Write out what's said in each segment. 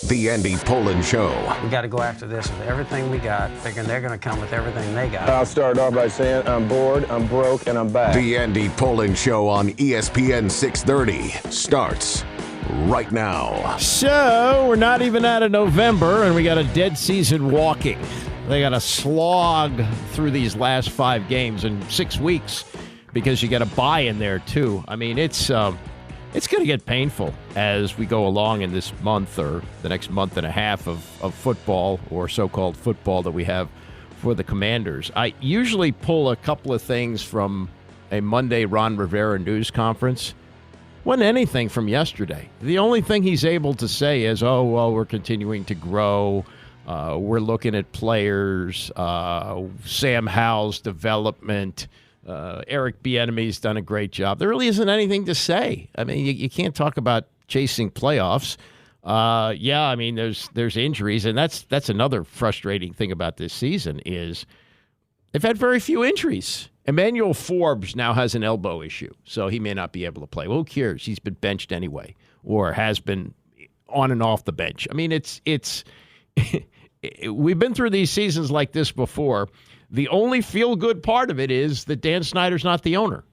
The Andy Pollin Show. We got to go after this with everything we got, thinking they're going to come with everything they got. I'll start off by saying I'm bored, I'm broke, and I'm back. The Andy Pollin Show on ESPN 630 starts right now. So, we're not even out of November, and we got a dead season walking. They got to slog through these last 5 games in 6 weeks because you got a bye in there, too. I mean, it's going to get painful as we go along in this month or the next month and a half of football or so-called football that we have for the Commanders. I usually pull a couple of things from a Monday Ron Rivera news conference. Wasn't anything from yesterday. The only thing he's able to say is, oh, well, we're continuing to grow. We're looking at players, Sam Howell's development. Eric Bieniemy's done a great job. There really isn't anything to say. I mean, you can't talk about chasing playoffs. Yeah, I mean, there's injuries, and that's another frustrating thing about this season is they've had very few injuries. Emmanuel Forbes now has an elbow issue, so he may not be able to play. Well, who cares? He's been benched anyway, or has been on and off the bench. I mean, it's we've been through these seasons like this before. The only feel-good part of it is that Dan Snyder's not the owner.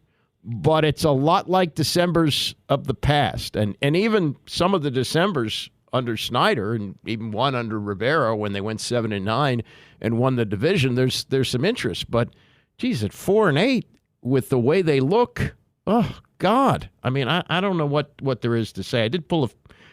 But it's a lot like Decembers of the past. And even some of the Decembers under Snyder, and even one under Rivera when they went 7-9 and won the division, there's some interest. But, geez, at 4-8, with the way they look, oh, God. I mean, I don't know what there is to say. I did pull a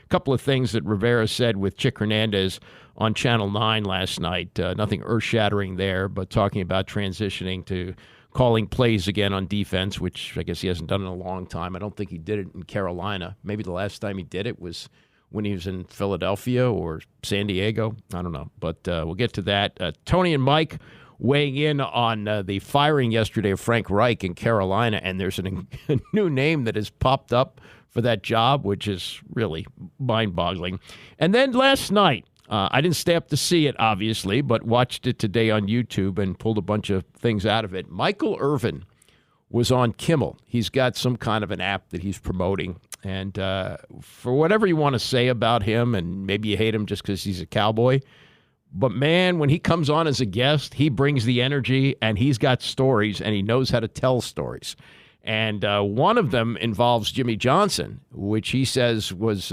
couple of things that Rivera said with Chick Hernandez on Channel 9 last night. Nothing earth-shattering there, but talking about transitioning to calling plays again on defense, which I guess he hasn't done in a long time. I don't think he did it in Carolina. Maybe the last time he did it was when he was in Philadelphia or San Diego. I don't know, but we'll get to that. Tony and Mike weighing in on the firing yesterday of Frank Reich in Carolina, and there's a new name that has popped up for that job, which is really mind-boggling. And then last night, I didn't stay up to see it, obviously, but watched it today on YouTube and pulled a bunch of things out of it. Michael Irvin was on Kimmel. He's got some kind of an app that he's promoting. And for whatever you want to say about him, and maybe you hate him just because he's a Cowboy, but, man, when he comes on as a guest, he brings the energy, and he's got stories, and he knows how to tell stories. And one of them involves Jimmy Johnson, which he says was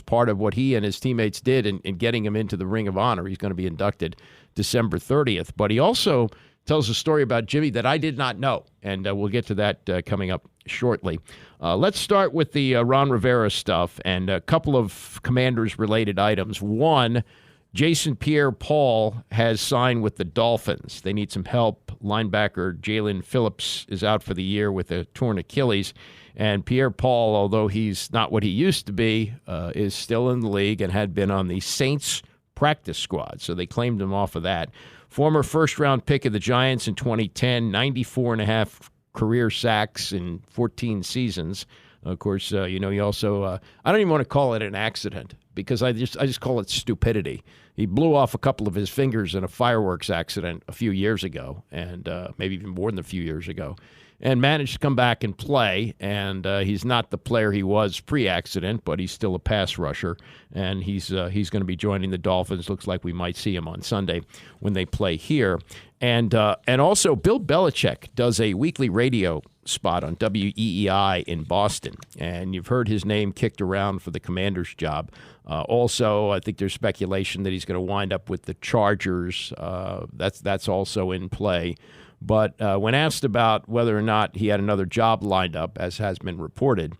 part of what he and his teammates did in getting him into the Ring of Honor. He's going to be inducted December 30th. But he also tells a story about Jimmy that I did not know, and we'll get to that coming up shortly. Let's start with the Ron Rivera stuff and a couple of Commanders-related items. One, Jason Pierre-Paul has signed with the Dolphins. They need some help. Linebacker Jalen Phillips is out for the year with a torn Achilles. And Pierre-Paul, although he's not what he used to be, is still in the league and had been on the Saints practice squad. So they claimed him off of that. Former first-round pick of the Giants in 2010, 94.5 career sacks in 14 seasons. Of course, he also I don't even want to call it an accident because I just call it stupidity. He blew off a couple of his fingers in a fireworks accident a few years ago, and maybe even more than a few years ago, and managed to come back and play. And he's not the player he was pre-accident, but he's still a pass rusher, and he's going to be joining the Dolphins. Looks like we might see him on Sunday when they play here. And also, Bill Belichick does a weekly radio spot on WEEI in Boston, and you've heard his name kicked around for the Commanders job. Also, I think there's speculation that he's going to wind up with the Chargers. That's also in play. But when asked about whether or not he had another job lined up, as has been reported,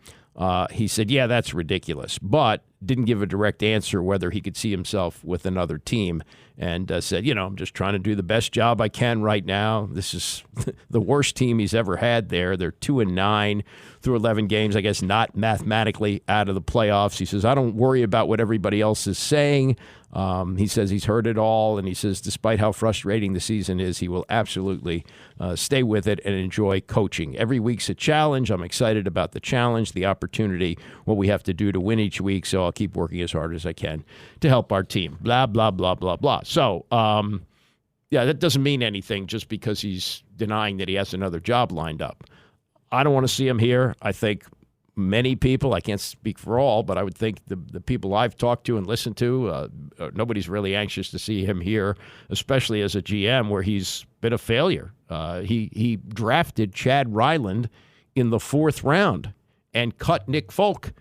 he said, yeah, that's ridiculous, but didn't give a direct answer whether he could see himself with another team, and said, I'm just trying to do the best job I can right now. This is the worst team he's ever had there. They're 2-9 through 11 games, I guess not mathematically out of the playoffs. He says, I don't worry about what everybody else is saying. He says he's heard it all, and he says despite how frustrating the season is, he will absolutely stay with it and enjoy coaching. Every week's a challenge. I'm excited about the challenge, the opportunity, what we have to do to win each week, so I'll keep working as hard as I can to help our team. Blah, blah, blah, blah, blah. So, that doesn't mean anything just because he's denying that he has another job lined up. I don't want to see him here. I think many people, I can't speak for all, but I would think the people I've talked to and listened to, nobody's really anxious to see him here, especially as a GM where he's been a failure. He drafted Chad Ryland in the 4th round and cut Nick Folk.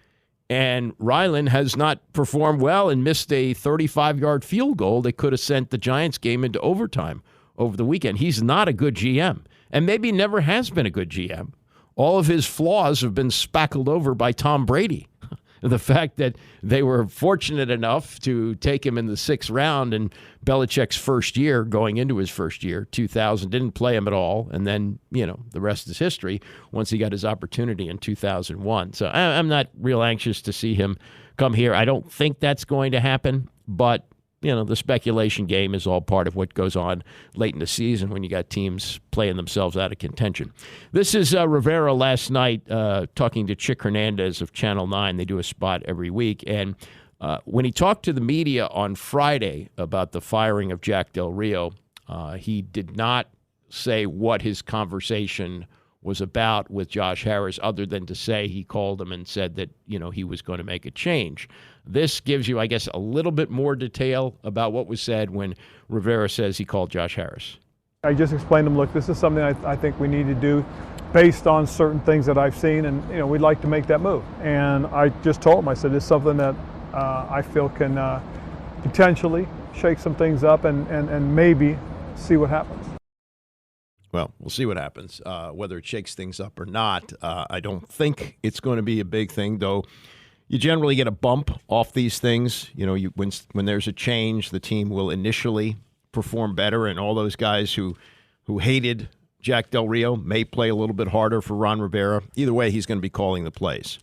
And Ryland has not performed well and missed a 35-yard field goal that could have sent the Giants game into overtime over the weekend. He's not a good GM, and maybe never has been a good GM. All of his flaws have been spackled over by Tom Brady. The fact that they were fortunate enough to take him in the 6th round in Belichick's first year, going into his first year, 2000, didn't play him at all. And then, the rest is history once he got his opportunity in 2001. So I'm not real anxious to see him come here. I don't think that's going to happen, but the speculation game is all part of what goes on late in the season when you got teams playing themselves out of contention. This is Rivera last night talking to Chick Hernandez of Channel 9. They do a spot every week. And when he talked to the media on Friday about the firing of Jack Del Rio, he did not say what his conversation was about with Josh Harris, other than to say he called him and said that, he was going to make a change. This gives you, I guess, a little bit more detail about what was said when Rivera says he called Josh Harris. I just explained to him, look, this is something I think we need to do based on certain things that I've seen, and, we'd like to make that move. And I just told him, I said, it's something that I feel can potentially shake some things up and maybe see what happens. Well, we'll see what happens, whether it shakes things up or not. I don't think it's going to be a big thing, though. You generally get a bump off these things. When there's a change, the team will initially perform better, and all those guys who hated Jack Del Rio may play a little bit harder for Ron Rivera. Either way, he's going to be calling the plays.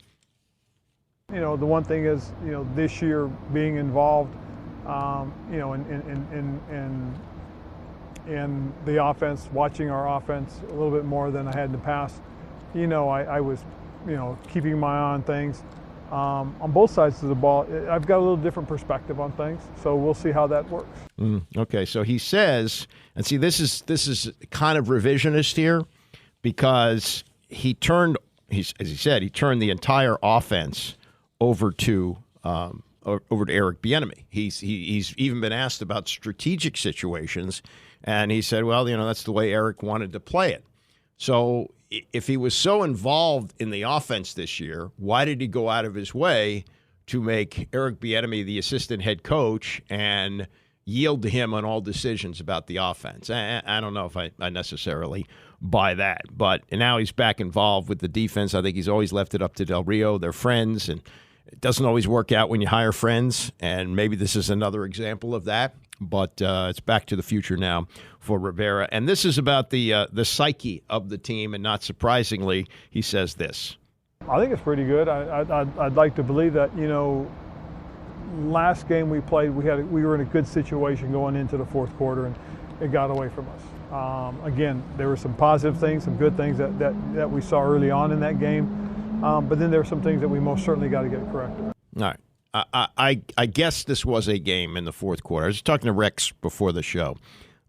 The one thing is, this year being involved, in the offense, watching our offense a little bit more than I had in the past. I was, keeping my eye on things. On both sides of the ball, I've got a little different perspective on things, so we'll see how that works. Okay, so he says, and see, this is kind of revisionist here, because as he said, he turned the entire offense over to Eric Bieniemy. He's even been asked about strategic situations, and he said, well, that's the way Eric wanted to play it. So if he was so involved in the offense this year, why did he go out of his way to make Eric Bieniemy the assistant head coach and yield to him on all decisions about the offense? I don't know if I necessarily buy that. But now he's back involved with the defense. I think he's always left it up to Del Rio. They're friends, and it doesn't always work out when you hire friends, and maybe this is another example of that. But it's back to the future now for Rivera. And this is about the psyche of the team, and not surprisingly, he says this. I think it's pretty good. I'd like to believe that, last game we played, we were in a good situation going into the 4th quarter, and it got away from us. Again, there were some positive things, some good things that we saw early on in that game, but then there were some things that we most certainly got to get corrected. All right. I guess this was a game in the 4th quarter. I was talking to Rex before the show.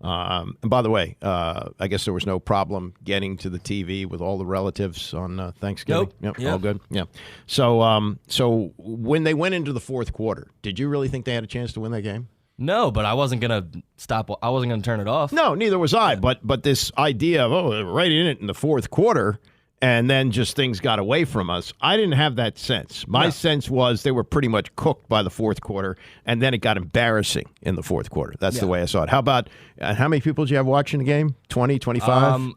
And by the way, I guess there was no problem getting to the TV with all the relatives on Thanksgiving. Nope. Yep. All good. Yeah. So when they went into the 4th quarter, did you really think they had a chance to win that game? No, but I wasn't going to stop. I wasn't going to turn it off. No, neither was I. Yeah. But this idea of, right in it in the 4th quarter, and then just things got away from us, I didn't have that sense. My sense was they were pretty much cooked by the 4th quarter, and then it got embarrassing in the 4th quarter. That's the way I saw it. How about, how many people did you have watching the game? 20, 25?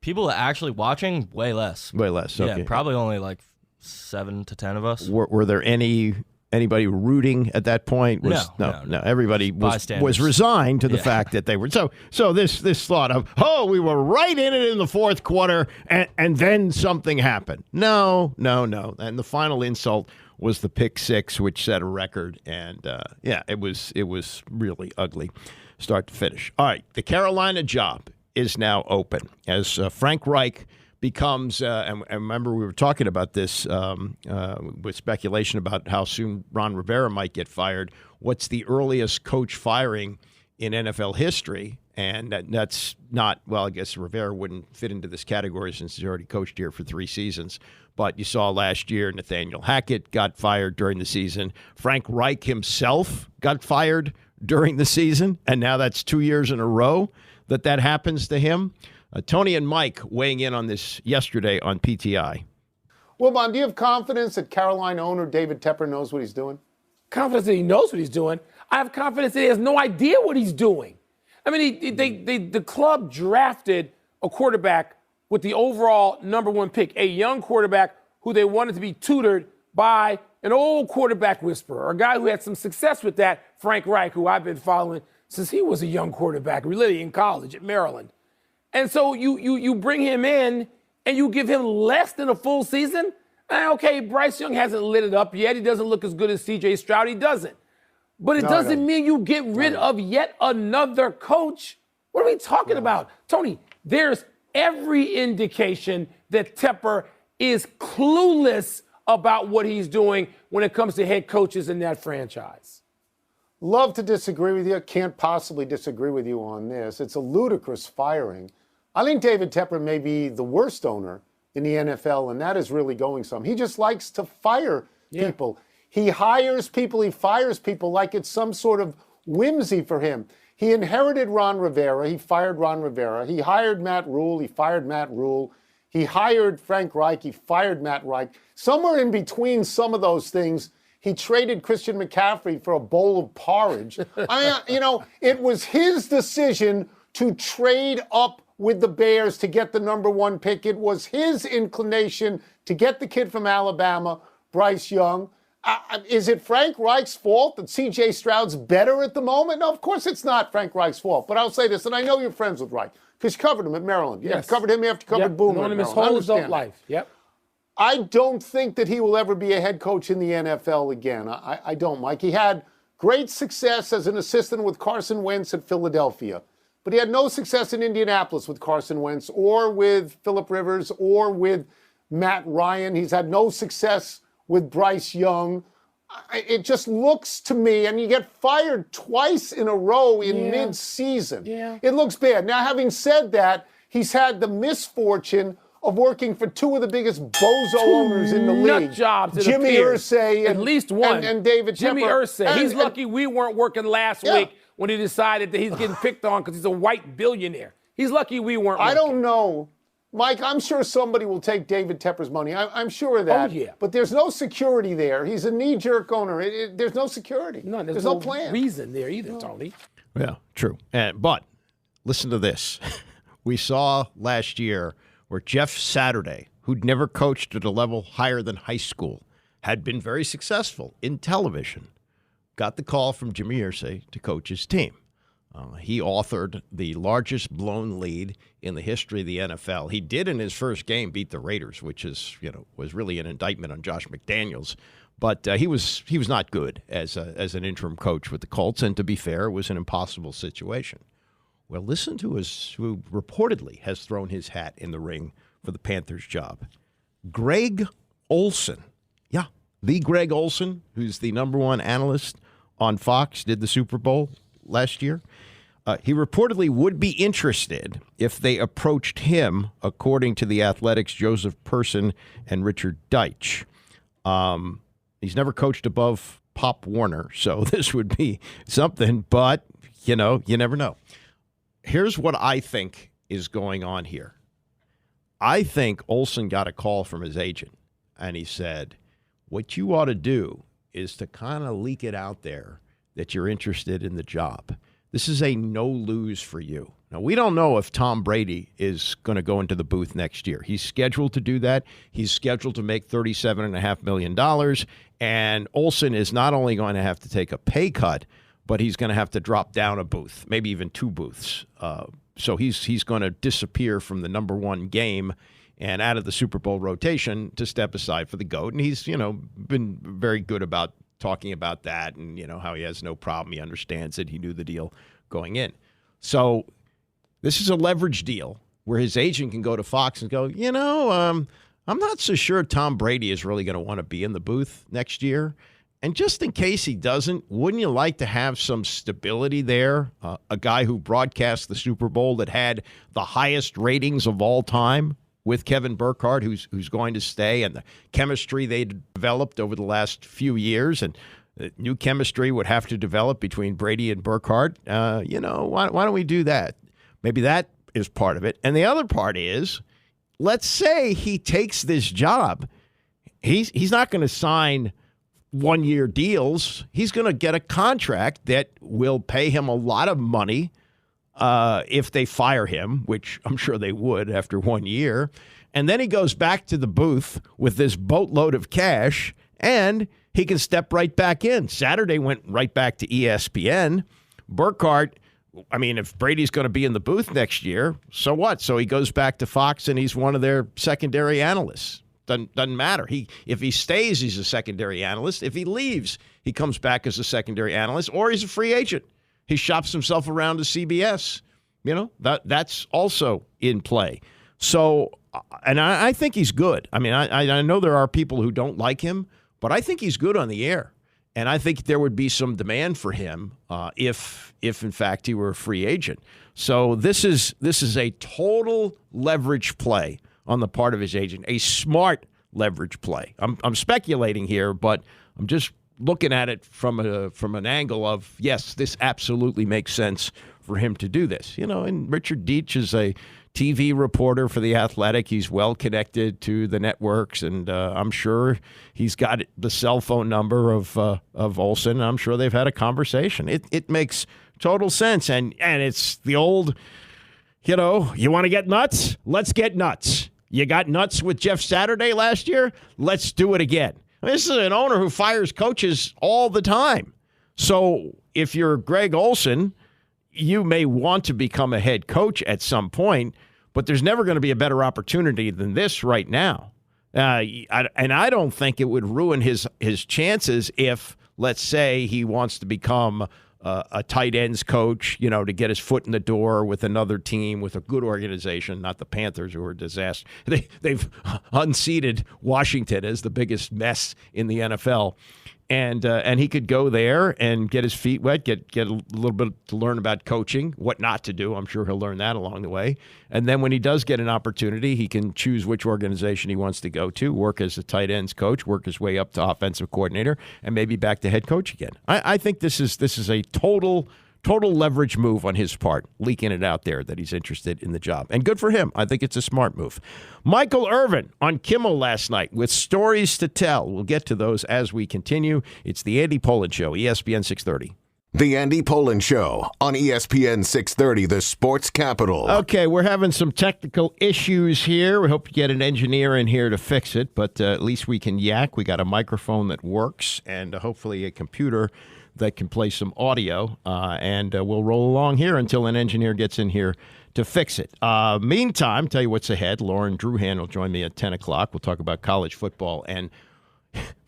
People actually watching, way less. Way less, okay. Yeah, probably only like 7 to 10 of us. Were there anybody rooting at that point? No. Everybody was resigned to the fact that they were. So this thought of, we were right in it in the 4th quarter, and then something happened. No. And the final insult was the pick six, which set a record. And it was really ugly, start to finish. All right, the Carolina job is now open as Frank Reich becomes, and remember we were talking about this with speculation about how soon Ron Rivera might get fired. What's the earliest coach firing in NFL history? And that's not, well, I guess Rivera wouldn't fit into this category since he's already coached here for 3 seasons. But you saw last year Nathaniel Hackett got fired during the season. Frank Reich himself got fired during the season. And now that's 2 years in a row that happens to him. Tony and Mike weighing in on this yesterday on PTI. Well, Bon, do you have confidence that Carolina owner David Tepper knows what he's doing? Confidence that he knows what he's doing. I have confidence that he has no idea what he's doing. I mean, the club drafted a quarterback with the overall number 1 pick, a young quarterback who they wanted to be tutored by an old quarterback whisperer, a guy who had some success with that, Frank Reich, who I've been following since he was a young quarterback, really in college at Maryland. And so you bring him in and you give him less than a full season? Okay, Bryce Young hasn't lit it up yet. He doesn't look as good as C.J. Stroud. He doesn't. But it doesn't mean you get rid of yet another coach. What are we talking about? Tony, there's every indication that Tepper is clueless about what he's doing when it comes to head coaches in that franchise. Love to disagree with you. Can't possibly disagree with you on this. It's a ludicrous firing. I think David Tepper may be the worst owner in the NFL, and that is really going some. He just likes to fire people. He hires people, he fires people like it's some sort of whimsy for him. He inherited Ron Rivera. He fired Ron Rivera. He hired Matt Rule. He fired Matt Rule. He hired Frank Reich. He fired Matt Reich. Somewhere in between some of those things, he traded Christian McCaffrey for a bowl of porridge. It was his decision to trade up with the Bears to get the number 1 pick. It was his inclination to get the kid from Alabama, Bryce Young. Is it Frank Reich's fault that C.J. Stroud's better at the moment? No, of course it's not Frank Reich's fault. But I'll say this, and I know you're friends with Reich, because you covered him at Maryland. You covered him after you covered Boomer. Known him his whole adult life. Yep. I don't think that he will ever be a head coach in the NFL again. I don't, Mike. He had great success as an assistant with Carson Wentz at Philadelphia. But he had no success in Indianapolis with Carson Wentz or with Phillip Rivers or with Matt Ryan. He's had no success with Bryce Young. It just looks to me, and you get fired twice in a row in mid-season. Yeah. It looks bad. Now, having said that, he's had the misfortune of working for 2 of the biggest bozo owners in the league. Jobs, Jimmy Irsay at least one. And David Tepper. Jimmy Irsay. He's lucky we weren't working last week when he decided that he's getting picked on because he's a white billionaire. He's lucky we weren't working. I don't know. Mike, I'm sure somebody will take David Tepper's money. I'm sure of that. Oh, yeah. But there's no security there. He's a knee-jerk owner. There's no security. No, there's no plan. Reason there either, Tony. Yeah, true. But listen to this. We saw last year where Jeff Saturday, who'd never coached at a level higher than high school, had been very successful in television, got the call from Jimmy Irsay to coach his team. He authored the largest blown lead in the history of the NFL. He did in his first game beat the Raiders, which was really an indictment on Josh McDaniels. But he was not good as an interim coach with the Colts. And to be fair, it was an impossible situation. Well, listen to who reportedly has thrown his hat in the ring for the Panthers job. Greg Olsen. Yeah, the Greg Olsen, who's the number 1 analyst on Fox, did the Super Bowl last year. He reportedly would be interested if they approached him, according to the Athletics' Joseph Person and Richard Deitch. He's never coached above Pop Warner, so this would be something, but, you never know. Here's what I think is going on here. I think Olsen got a call from his agent, and he said, what you ought to do is to kind of leak it out there that you're interested in the job. This is a no-lose for you. Now, we don't know if Tom Brady is going to go into the booth next year. He's scheduled to do that. He's scheduled to make $37.5 million. And Olsen is not only going to have to take a pay cut, but he's going to have to drop down a booth, maybe even 2 booths. So he's going to disappear from the number 1 game and out of the Super Bowl rotation to step aside for the GOAT. And he's, been very good about talking about that and, how he has no problem. He understands it. He knew the deal going in. So this is a leverage deal where his agent can go to Fox and go, I'm not so sure Tom Brady is really going to want to be in the booth next year. And just in case he doesn't, wouldn't you like to have some stability there? A guy who broadcast the Super Bowl that had the highest ratings of all time with Kevin Burkhardt, who's going to stay, and the chemistry they developed over the last few years, and new chemistry would have to develop between Brady and Burkhardt. Why don't we do that? Maybe that is part of it. And the other part is, let's say he takes this job. He's not going to sign one-year deals. He's going to get a contract that will pay him a lot of money if they fire him, which I'm sure they would after 1 year. And then he goes back to the booth with this boatload of cash, and he can step right back in. Saturday went right back to ESPN. Burkhardt, I mean, if Brady's going to be in the booth next year, so what? So he goes back to Fox, and he's one of their secondary analysts. Doesn't matter. If he stays, he's a secondary analyst. If he leaves, he comes back as a secondary analyst, or he's a free agent. He shops himself around to CBS. That's also in play. So, and I think he's good. I mean, I know there are people who don't like him, but I think he's good on the air. And I think there would be some demand for him if in fact he were a free agent. So this is a total leverage play on the part of his agent, a smart leverage play. I'm speculating here, but I'm just looking at it from an angle of, yes, this absolutely makes sense for him to do this. And Richard Deitch is a TV reporter for The Athletic. He's well connected to the networks, and I'm sure he's got the cell phone number of Olsen. I'm sure they've had a conversation. It makes total sense, and it's the old, you want to get nuts? Let's get nuts. You got nuts with Jeff Saturday last year? Let's do it again. This is an owner who fires coaches all the time. So if you're Greg Olsen, you may want to become a head coach at some point, but there's never going to be a better opportunity than this right now. And I don't think it would ruin his chances if, let's say, he wants to become a tight ends coach, to get his foot in the door with another team, with a good organization, not the Panthers, who are a disaster. They've unseated Washington as the biggest mess in the NFL. And he could go there and get his feet wet, get a little bit to learn about coaching, what not to do. I'm sure he'll learn that along the way. And then when he does get an opportunity, he can choose which organization he wants to go to, work as a tight ends coach, work his way up to offensive coordinator, and maybe back to head coach again. I think this is a total leverage move on his part, leaking it out there that he's interested in the job. And good for him. I think it's a smart move. Michael Irvin on Kimmel last night with stories to tell. We'll get to those as we continue. It's the Andy Pollin Show, ESPN 630. The Andy Pollin Show on ESPN 630, the sports capital. Okay, we're having some technical issues here. We hope you get an engineer in here to fix it, but at least we can yak. We got a microphone that works and hopefully a computer that can play some audio, and we'll roll along here until an engineer gets in here to fix it. Meantime, tell you what's ahead. Lauren Druhan will join me at 10 o'clock. We'll talk about college football. And,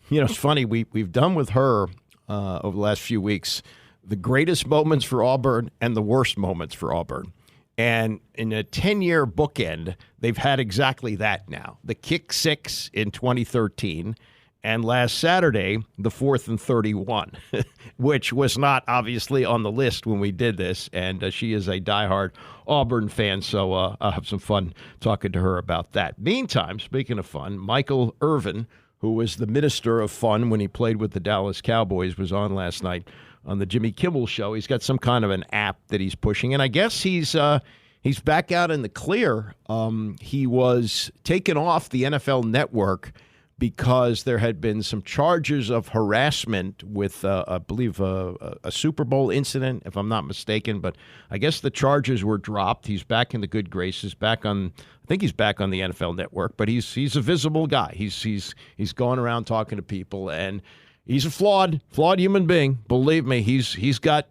it's funny, we've done with her over the last few weeks the greatest moments for Auburn and the worst moments for Auburn. And in a 10-year bookend, they've had exactly that now. The kick six in 2013, and last Saturday, the 4th and 31, which was not obviously on the list when we did this. And she is a diehard Auburn fan, so I'll have some fun talking to her about that. Meantime, speaking of fun, Michael Irvin, who was the minister of fun when he played with the Dallas Cowboys, was on last night on the Jimmy Kimmel Show. He's got some kind of an app that he's pushing, and I guess he's back out in the clear. He was taken off the NFL Network because there had been some charges of harassment with, I believe, a Super Bowl incident, if I'm not mistaken. But I guess the charges were dropped. He's back in the good graces, I think he's back on the NFL Network, but he's a visible guy. He's going around talking to people, and he's a flawed human being. Believe me, he's got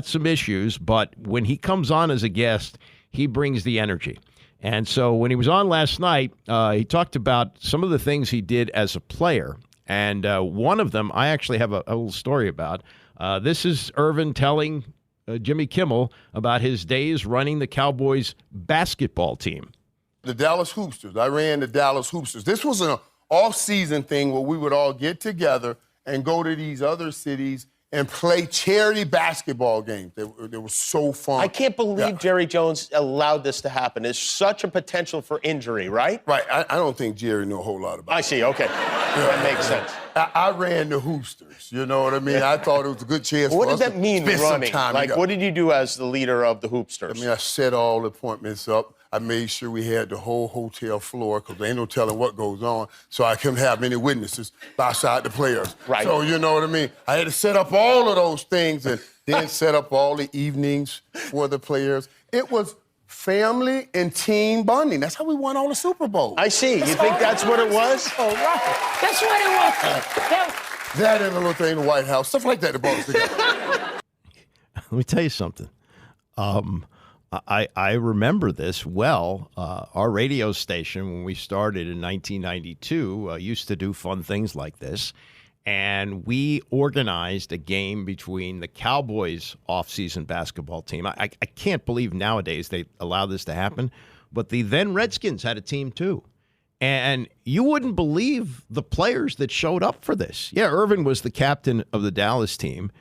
some issues, but when he comes on as a guest, he brings the energy. And so when he was on last night, he talked about some of the things he did as a player. And one of them I actually have a little story about. This is Irvin telling Jimmy Kimmel about his days running the Cowboys basketball team. The Dallas Hoopsters. I ran the Dallas Hoopsters. This was an off-season thing where we would all get together and go to these other cities and play charity basketball games. They were so fun. I can't believe Jerry Jones allowed this to happen. There's such a potential for injury, right? Right. I don't think Jerry knew a whole lot about it. I see. Okay. That makes sense. I ran the Hoopsters. You know what I mean? I thought it was a good chance for us to What did that mean, spend running? some time Like, together. what did you do as the leader of the Hoopsters? I mean, I set all the appointments up. I made sure we had the whole hotel floor because there ain't no telling what goes on. So I couldn't have many witnesses outside the players. Right. So you know what I mean? I had to set up all of those things and then set up all the evenings for the players. It was family and team bonding. That's how we won all the Super Bowls. I see. You think that's what it was? Oh, right. That's what it was. That and a little thing in the White House, stuff like that that brought us together. Let me tell you something. I remember this well. Our radio station, when we started in 1992, used to do fun things like this. And we organized a game between the Cowboys off-season basketball team. I can't believe nowadays they allow this to happen. But the then Redskins had a team, too. And you wouldn't believe the players that showed up for this. Yeah, Irvin was the captain of the Dallas team.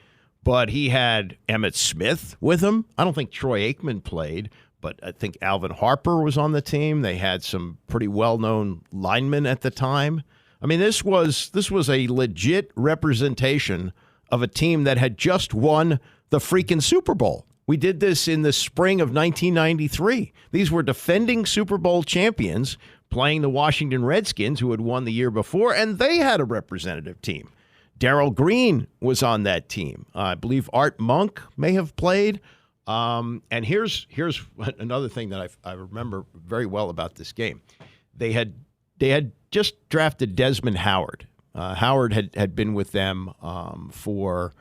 But he had Emmitt Smith with him. I don't think Troy Aikman played, but I think Alvin Harper was on the team. They had some pretty well-known linemen at the time. I mean, this was a legit representation of a team that had just won the freaking Super Bowl. We did this in the spring of 1993. These were defending Super Bowl champions playing the Washington Redskins, who had won the year before, and they had a representative team. Darrell Green was on that team. I believe Art Monk may have played. And here's another thing that I remember very well about this game. They had just drafted Desmond Howard. Howard had been with them for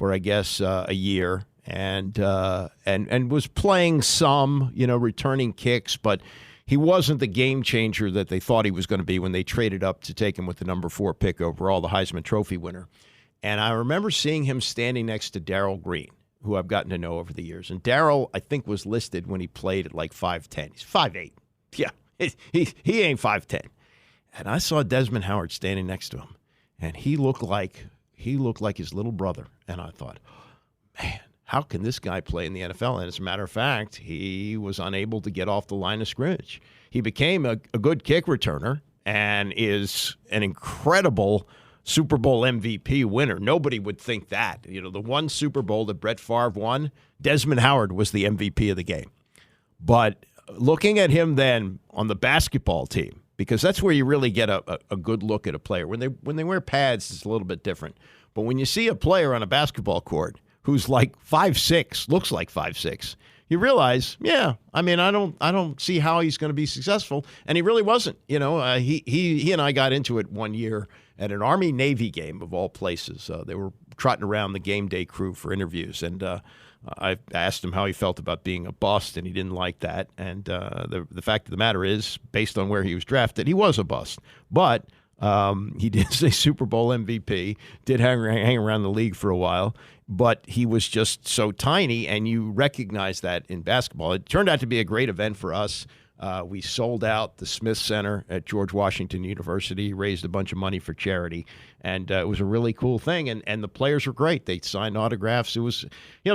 I guess a year and was playing some, returning kicks, but he wasn't the game changer that they thought he was going to be when they traded up to take him with the number 4 pick overall, the Heisman Trophy winner. And I remember seeing him standing next to Darrell Green, who I've gotten to know over the years. And Darrell, I think, was listed when he played at like 5'10". He's 5'8". Yeah, he ain't 5'10". And I saw Desmond Howard standing next to him, and he looked like his little brother. And I thought, man, how can this guy play in the NFL? And as a matter of fact, he was unable to get off the line of scrimmage. He became a good kick returner and is an incredible Super Bowl MVP winner. Nobody would think that. The one Super Bowl that Brett Favre won, Desmond Howard was the MVP of the game. But looking at him then on the basketball team, because that's where you really get a good look at a player. When they wear pads, it's a little bit different. But when you see a player on a basketball court who's like 5'6", looks like 5'6", you realize, yeah, I mean, I don't see how he's going to be successful, and he really wasn't. He and I got into it one year at an Army-Navy game of all places. They were trotting around the game day crew for interviews, and I asked him how he felt about being a bust, and he didn't like that. And the fact of the matter is, based on where he was drafted, he was a bust. But he did say Super Bowl MVP, did hang around the league for a while, but he was just so tiny, and you recognize that in basketball. It turned out to be a great event for us. We sold out the Smith Center at George Washington University, raised a bunch of money for charity, and it was a really cool thing. And the players were great. They signed autographs. It was,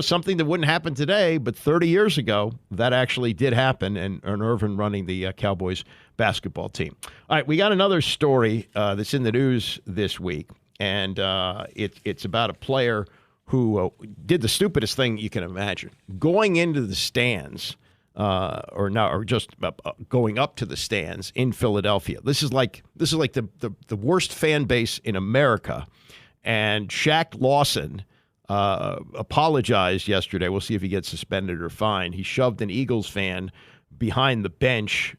something that wouldn't happen today, but 30 years ago, that actually did happen, and Irvin running the Cowboys basketball team. All right, we got another story that's in the news this week, and it's about a player who did the stupidest thing you can imagine, going into the stands. Or just going up to the stands in Philadelphia. This is like the worst fan base in America. And Shaq Lawson apologized yesterday. We'll see if he gets suspended or fined. He shoved an Eagles fan behind the bench,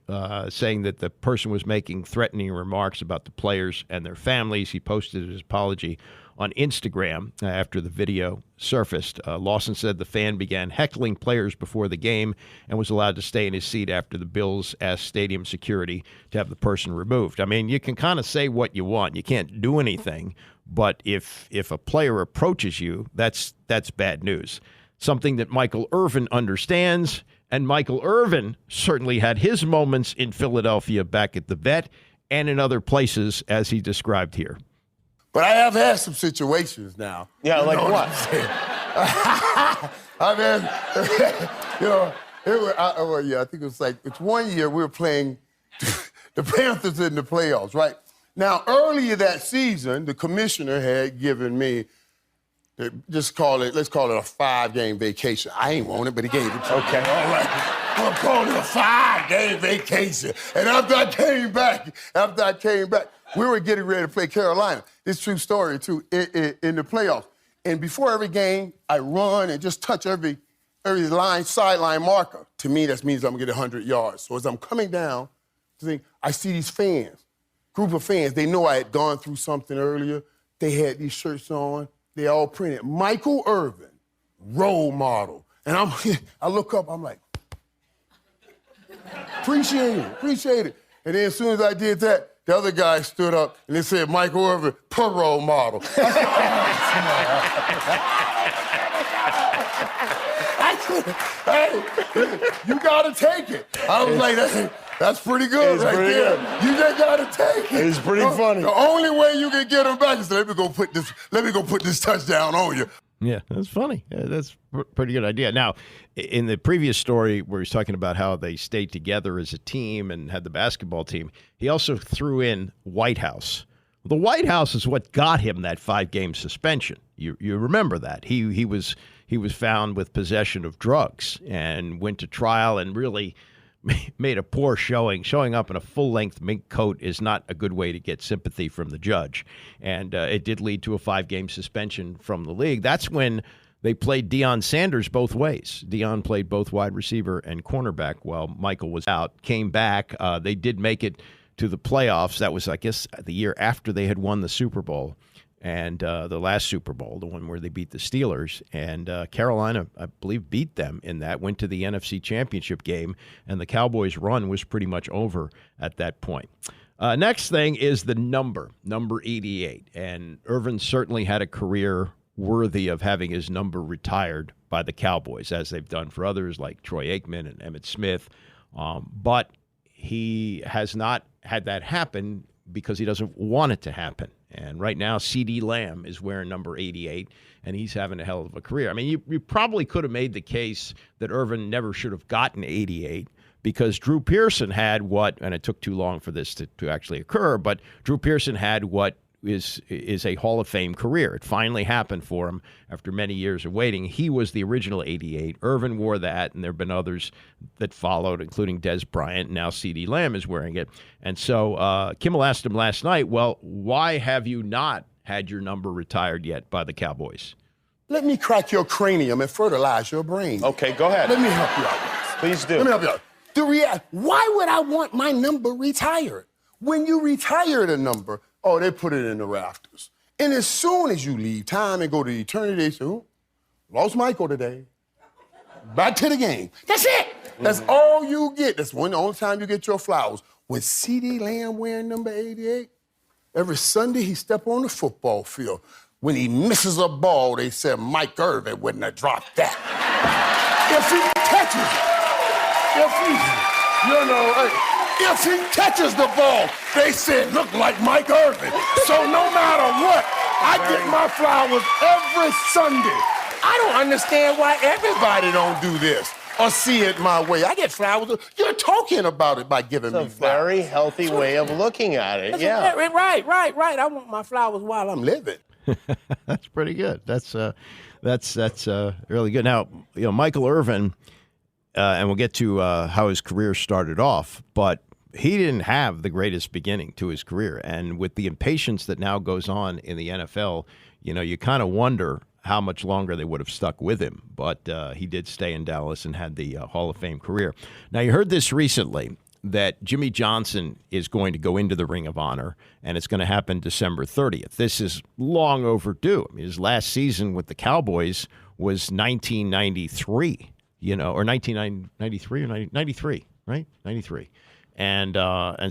saying that the person was making threatening remarks about the players and their families. He posted his apology on Instagram after the video surfaced. Lawson said the fan began heckling players before the game and was allowed to stay in his seat after the Bills asked stadium security to have the person removed. I mean, you can kind of say what you want. You can't do anything, but if a player approaches you, that's bad news. Something that Michael Irvin understands, and Michael Irvin certainly had his moments in Philadelphia back at the Vet and in other places, as he described here. But I have had some situations now. Yeah, like what? I've had, I think it was like, it's one year we were playing the Panthers in the playoffs, right? Now, earlier that season, the commissioner had given me, let's call it a 5-game vacation. I ain't want it, but he gave it to me. Okay. All right. We'll call it a 5-game vacation. And after I came back, we were getting ready to play Carolina. This true story, too, in the playoffs. And before every game, I run and just touch every sideline marker. To me, that means I'm going to get 100 yards. So as I'm coming down, I see these fans, group of fans. They know I had gone through something earlier. They had these shirts on. They all printed Michael Irvin, role model. And I look up, I'm like, appreciate it. And then as soon as I did that, the other guy stood up and they said, Michael Irvin, per role model. Hey, you gotta take it. I was like, that's pretty good right there. Good. You just gotta take it. It's pretty funny. The only way you can get him back is let me go put this touchdown on you. Yeah, that's funny. Yeah, that's a pretty good idea. Now, in the previous story where he's talking about how they stayed together as a team and had the basketball team, he also threw in White House. The White House is what got him that 5-game suspension. You remember that. He was found with possession of drugs and went to trial and really made a poor showing. Showing up in a full-length mink coat is not a good way to get sympathy from the judge. And it did lead to a 5-game suspension from the league. That's when they played Deion Sanders both ways. Deion played both wide receiver and cornerback while Michael was out. Came back. They did make it to the playoffs. That was, I guess, the year after they had won the Super Bowl. And the last Super Bowl, the one where they beat the Steelers. And Carolina, I believe, beat them in that, went to the NFC Championship game, and the Cowboys' run was pretty much over at that point. Next thing is the number 88. And Irvin certainly had a career worthy of having his number retired by the Cowboys, as they've done for others like Troy Aikman and Emmitt Smith. But he has not had that happen because he doesn't want it to happen. And right now, C.D. Lamb is wearing number 88, and he's having a hell of a career. I mean, you probably could have made the case that Irvin never should have gotten 88 because Drew Pearson had what, and it took too long for this to actually occur, but Drew Pearson had what is a Hall of Fame career. It finally happened for him after many years of waiting. He was the original 88. Irvin wore that, and there have been others that followed, including Des Bryant. Now C.D. Lamb is wearing it. And so Kimmel asked him last night, well, why have you not had your number retired yet by the Cowboys? Let me crack your cranium and fertilize your brain. Okay, go ahead. Let me help you out. Please do. Let me help you out. Why would I want my number retired? When you retire the number, they put it in the rafters. And as soon as you leave time and go to eternity, they say, lost Michael today. Back to the game. That's it. That's all you get. That's the only time you get your flowers. When C.D. Lamb wearing number 88, every Sunday he step on the football field. When he misses a ball, they said Mike Irvin wouldn't have dropped that. If he catches it, if he catches the ball, they said, look like Mike Irvin. So no matter what, I get my flowers every Sunday. I don't understand why everybody don't do this or see it my way. I get flowers. You're talking about it by giving me flowers. It's a very healthy way of looking at it, Right. I want my flowers while I'm living. That's pretty good. That's really good. Now, Michael Irvin, and we'll get to how his career started off, but he didn't have the greatest beginning to his career. And with the impatience that now goes on in the NFL, you kind of wonder how much longer they would have stuck with him. But he did stay in Dallas and had the Hall of Fame career. Now, you heard this recently, that Jimmy Johnson is going to go into the Ring of Honor, and it's going to happen December 30th. This is long overdue. I mean, his last season with the Cowboys was 1993, or 1993 or 93, right? 93. And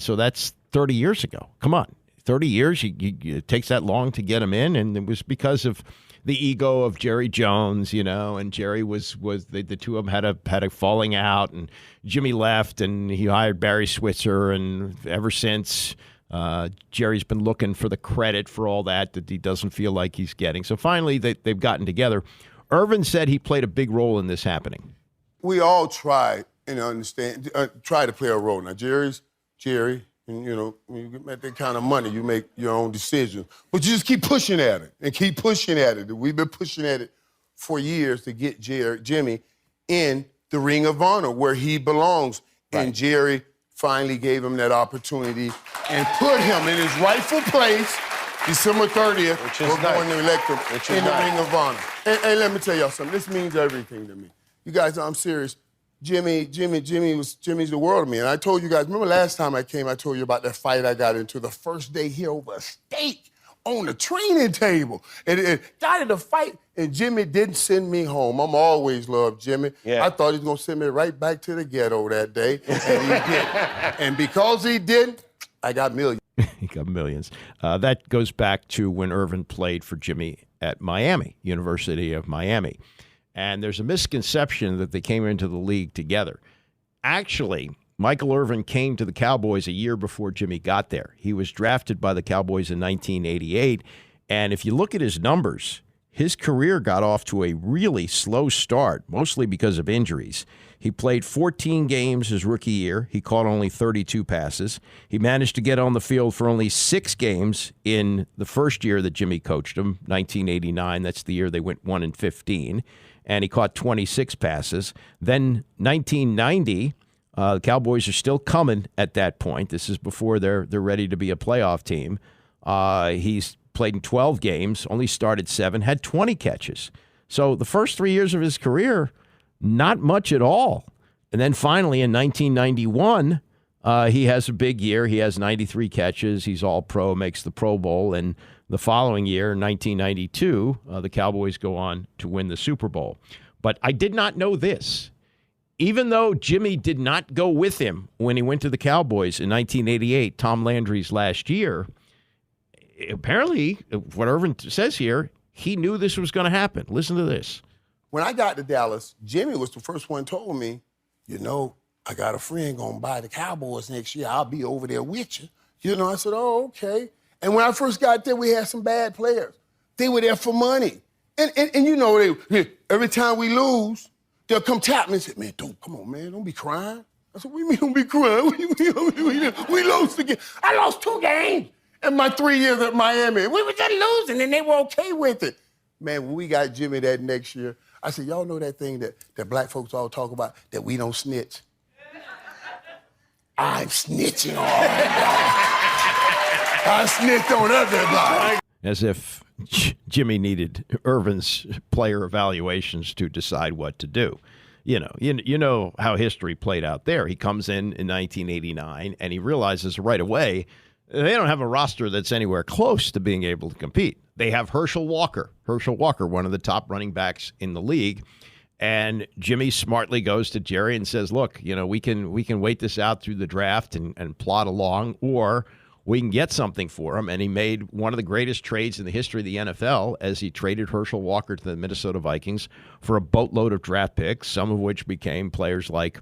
so that's 30 years ago. Come on, 30 years, it takes that long to get him in, and it was because of the ego of Jerry Jones, and Jerry was the two of them had a falling out, and Jimmy left, and he hired Barry Switzer, and ever since Jerry's been looking for the credit for all that he doesn't feel like he's getting. So finally, they've gotten together. Irvin said he played a big role in this happening. We all try and try to play a role. Now, Jerry, and when you get that kind of money, you make your own decisions. But you just keep pushing at it and keep pushing at it. We've been pushing at it for years to get Jimmy in the Ring of Honor where he belongs. Right. And Jerry finally gave him that opportunity and put him in his rightful place. December 30th, we're going to elect him in the Ring of Honor. And let me tell y'all something. This means everything to me. You guys know I'm serious. Jimmy's the world to me. And I told you guys, remember last time I came, I told you about that fight I got into the first day here over a steak on the training table. And got in a fight, and Jimmy didn't send me home. I'm always loved Jimmy. Yeah. I thought he was going to send me right back to the ghetto that day, and he didn't. And because he didn't, I got millions. He got millions. That goes back to when Irvin played for Jimmy at Miami, University of Miami. And there's a misconception that they came into the league together. Actually, Michael Irvin came to the Cowboys a year before Jimmy got there. He was drafted by the Cowboys in 1988. And if you look at his numbers, his career got off to a really slow start, mostly because of injuries. He played 14 games his rookie year. He caught only 32 passes. He managed to get on the field for only 6 games in the first year that Jimmy coached him, 1989. That's the year they went 1-15. And he caught 26 passes. Then 1990, the Cowboys are still coming at that point. This is before they're ready to be a playoff team. He's played in 12 games, only started 7, had 20 catches. So the first 3 years of his career, not much at all. And then finally in 1991, he has a big year. He has 93 catches. He's all pro, makes the Pro Bowl. And the following year, 1992, the Cowboys go on to win the Super Bowl. But I did not know this. Even though Jimmy did not go with him when he went to the Cowboys in 1988, Tom Landry's last year, apparently, what Irvin says here, he knew this was going to happen. Listen to this. When I got to Dallas, Jimmy was the first one told me, I got a friend going to buy the Cowboys next year. I'll be over there with you. I said, oh, okay. And when I first got there, we had some bad players. They were there for money. And every time we lose, they'll come tap me and say, man, come on, man, don't be crying. I said, what do you mean don't be crying? We lost again. I lost 2 games in my 3 years at Miami. We were just losing, and they were okay with it. Man, when we got Jimmy that next year, I said, y'all know that thing that black folks all talk about, that we don't snitch? I'm snitching on everybody. I snitched on everybody. As if Jimmy needed Irvin's player evaluations to decide what to do. You know how history played out there. He comes in 1989, and he realizes right away they don't have a roster that's anywhere close to being able to compete. They have Herschel Walker, one of the top running backs in the league. And Jimmy smartly goes to Jerry and says, look, we can wait this out through the draft and plot along, or we can get something for him. And he made one of the greatest trades in the history of the NFL as he traded Herschel Walker to the Minnesota Vikings for a boatload of draft picks, some of which became players like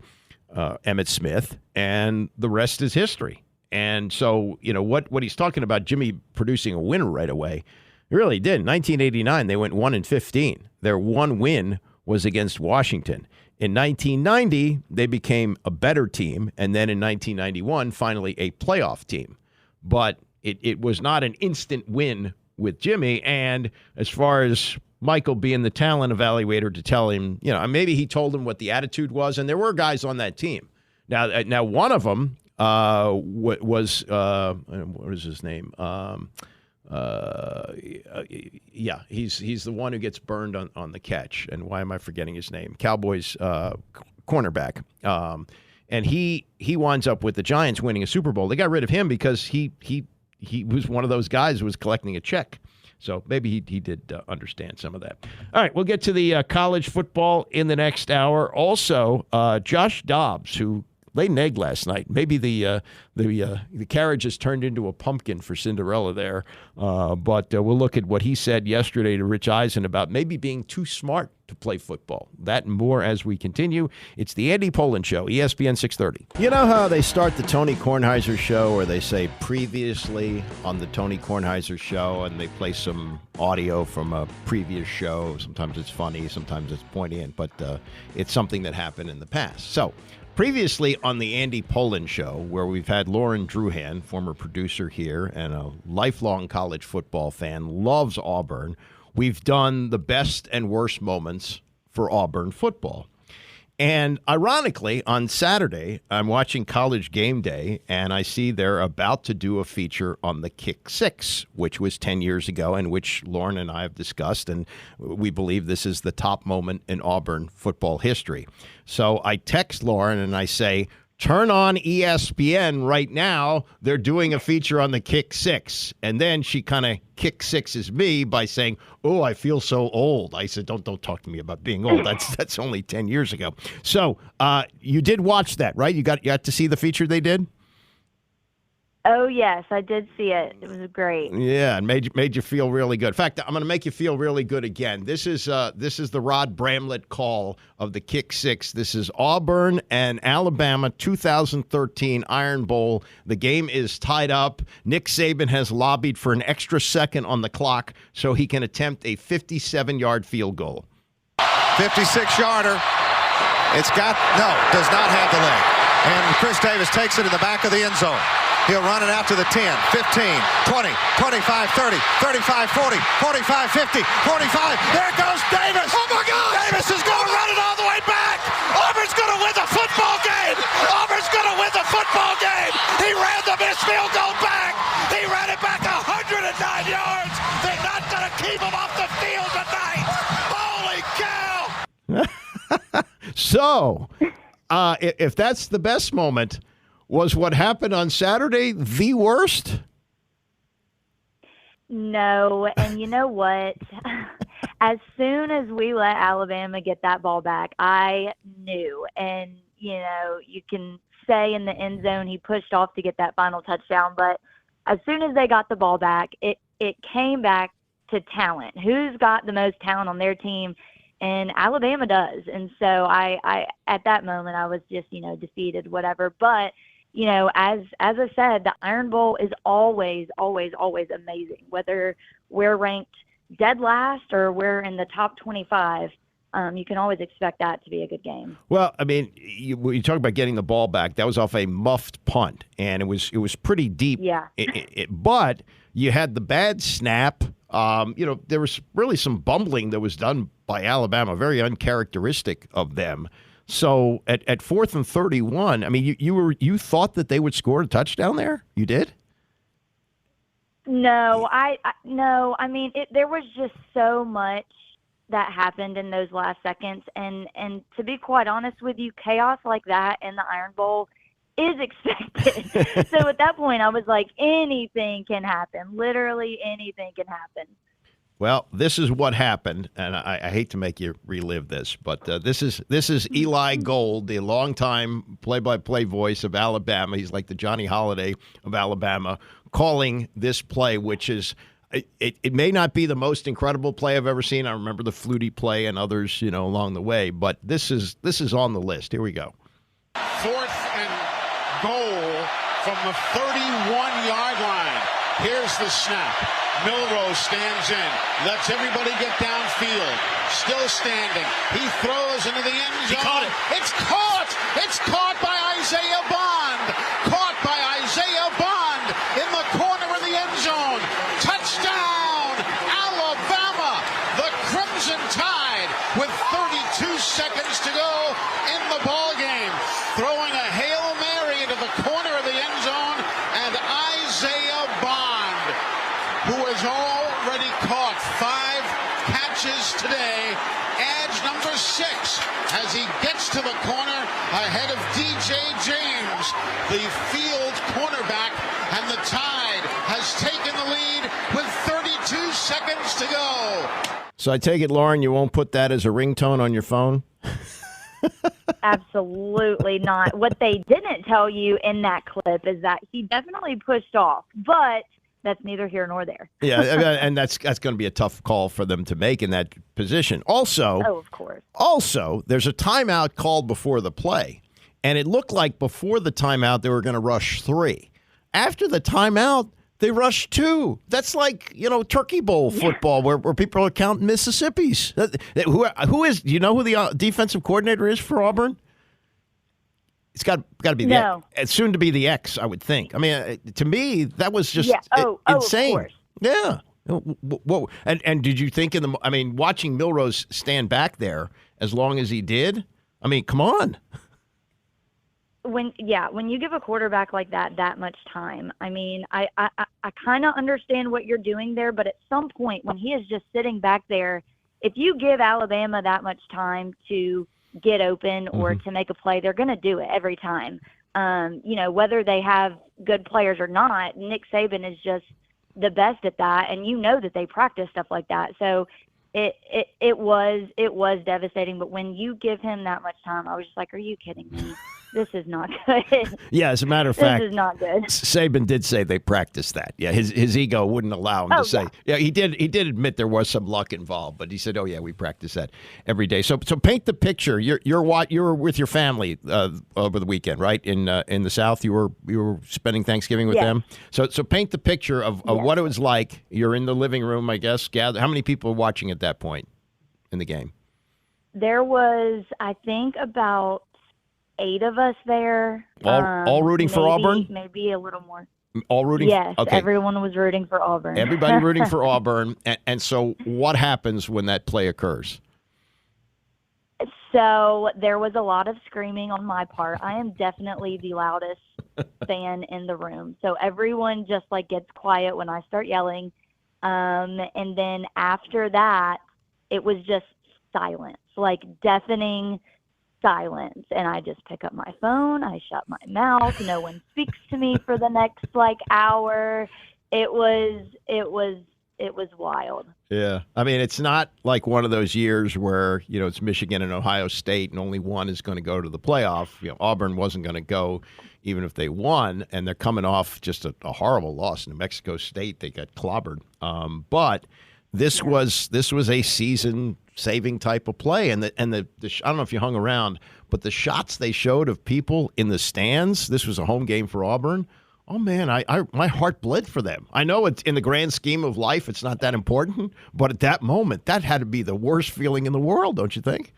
Emmitt Smith, and the rest is history. And so, what he's talking about, Jimmy producing a win right away, he really did. In 1989, they went 1-15. Their one win was against Washington. In 1990, they became a better team, and then in 1991, finally a playoff team. But it was not an instant win with Jimmy. And as far as Michael being the talent evaluator to tell him, maybe he told him what the attitude was, and there were guys on that team. Now one of them was what is his name? He's the one who gets burned on the catch. And why am I forgetting his name? Cowboys cornerback. And he winds up with the Giants winning a Super Bowl. They got rid of him because he was one of those guys who was collecting a check. So maybe he did understand some of that. All right, we'll get to the college football in the next hour. Also, Josh Dobbs, who laid an egg last night. Maybe the carriage has turned into a pumpkin for Cinderella there. But we'll look at what he said yesterday to Rich Eisen about maybe being too smart to play football. That and more as we continue. It's the Andy Pollin Show, ESPN 630. You know how they start the Tony Kornheiser show, or they say previously on the Tony Kornheiser show, and they play some audio from a previous show. Sometimes it's funny, sometimes it's poignant, but it's something that happened in the past. So previously on the Andy Pollin Show, where we've had Lauren Druhan, former producer here and a lifelong college football fan, loves Auburn. We've done the best and worst moments for Auburn football. And ironically, on Saturday, I'm watching College Game Day, and I see they're about to do a feature on the Kick Six, which was 10 years ago, and which Lauren and I have discussed, and we believe this is the top moment in Auburn football history. So I text Lauren, and I say, turn on ESPN right now. They're doing a feature on the Kick Six. And then she kind of kick sixes me by saying, oh, I feel so old. I said, don't talk to me about being old. That's only 10 years ago. So you did watch that, right? You got to see the feature they did? Oh, yes, I did see it. It was great. Yeah, and made you feel really good. In fact, I'm going to make you feel really good again. This is the Rod Bramlett call of the Kick Six. This is Auburn and Alabama 2013 Iron Bowl. The game is tied up. Nick Saban has lobbied for an extra second on the clock so he can attempt a 57-yard field goal. 56-yarder. Does not have the leg. And Chris Davis takes it in the back of the end zone. He'll run it out to the 10, 15, 20, 25, 30, 35, 40, 45, 50, 45. There goes Davis. Oh, my God. Davis is going to run it all the way back. Auburn's going to win the football game. Auburn's going to win the football game. He ran the missed field goal back. He ran it back 109 yards. They're not going to keep him off the field tonight. Holy cow. So, if that's the best moment, was what happened on Saturday the worst? No, and you know what? As soon as we let Alabama get that ball back, I knew. And, you can say in the end zone he pushed off to get that final touchdown, but as soon as they got the ball back, it came back to talent. Who's got the most talent on their team? And Alabama does. And so I at that moment, I was just, defeated, whatever. But, as I said, the Iron Bowl is always, always, always amazing. Whether we're ranked dead last or we're in the top 25, you can always expect that to be a good game. Well, I mean, you talk about getting the ball back. That was off a muffed punt, and it was pretty deep. Yeah. But you had the bad snap. There was really some bumbling that was done by Alabama, very uncharacteristic of them. So at 4th and 31, I mean, you thought that they would score a touchdown there? You did? No, no. I mean, there was just so much that happened in those last seconds, and to be quite honest with you, chaos like that in the Iron Bowl is expected. So at that point, I was like, anything can happen. Literally anything can happen. Well, this is what happened, and I hate to make you relive this, but this is Eli Gold, the longtime play-by-play voice of Alabama. He's like the Johnny Holiday of Alabama, calling this play, which is it may not be the most incredible play I've ever seen. I remember the Flutie play and others, along the way, but this is on the list. Here we go. 4th and goal from the 31-yard line. Here's the snap. Milrose stands in, lets everybody get downfield. Still standing. He throws into the end zone. He caught it. It's caught. It's caught by Isaiah Bond. Caught by Isaiah Bond in the corner of the end zone. Touchdown, Alabama. The Crimson Tide with 32 seconds to go in the ball game. Throwing a Hail Mary into the corner of the end zone, and Isaiah Bond, who has already caught 5 catches today, adds number 6 as he gets to the corner ahead of DJ James, the field cornerback, and the Tide has taken the lead with 32 seconds to go. So I take it, Lauren, you won't put that as a ringtone on your phone? Absolutely not. What they didn't tell you in that clip is that he definitely pushed off, but that's neither here nor there. Yeah, and that's going to be a tough call for them to make in that position. Also, of course. Also, there's a timeout called before the play, and it looked like before the timeout they were going to rush 3. After the timeout, they rushed 2. That's like, Turkey Bowl football where people are counting Mississippis. Who is? Do you know who the defensive coordinator is for Auburn? It's got to be it's soon to be the X, I would think. I mean, to me, that was just insane. Of course. Yeah. Whoa. And did you think watching Milrose stand back there as long as he did? I mean, come on. When you give a quarterback like that much time, I mean, I kind of understand what you're doing there, but at some point when he is just sitting back there, if you give Alabama that much time to get open or to make a play, they're going to do it every time. Whether they have good players or not, Nick Saban is just the best at that, and that they practice stuff like that. So it was devastating, but when you give him that much time, I was just like, are you kidding me? This is not good. Yeah, as a matter of fact, this is not good. Saban did say they practiced that. Yeah, his ego wouldn't allow him to say. Yeah, he did admit there was some luck involved, but he said, "Oh yeah, we practice that every day." So paint the picture. You were with your family over the weekend, right? In the South, you were spending Thanksgiving with them. So paint the picture of what it was like. You're in the living room, I guess. How many people were watching at that point in the game? There was, I think, about 8 of us there. All rooting for Auburn? Maybe a little more. All rooting? Yes, okay. Everyone was rooting for Auburn. Everybody rooting for Auburn. And so what happens when that play occurs? So there was a lot of screaming on my part. I am definitely the loudest fan in the room. So everyone just gets quiet when I start yelling. And then after that, it was just silence, deafening silence. And I just pick up my phone, I shut my mouth, no one speaks to me for the next hour. It was wild. Yeah. I mean, it's not like one of those years where, it's Michigan and Ohio State and only one is going to go to the playoff. Auburn wasn't going to go even if they won, and they're coming off just a horrible loss. New Mexico State, they got clobbered. But this was a season-saving type of play, and the I don't know if you hung around, but the shots they showed of people in the stands. This was a home game for Auburn. Oh man, my heart bled for them. I know it's in the grand scheme of life, it's not that important, but at that moment, that had to be the worst feeling in the world, don't you think?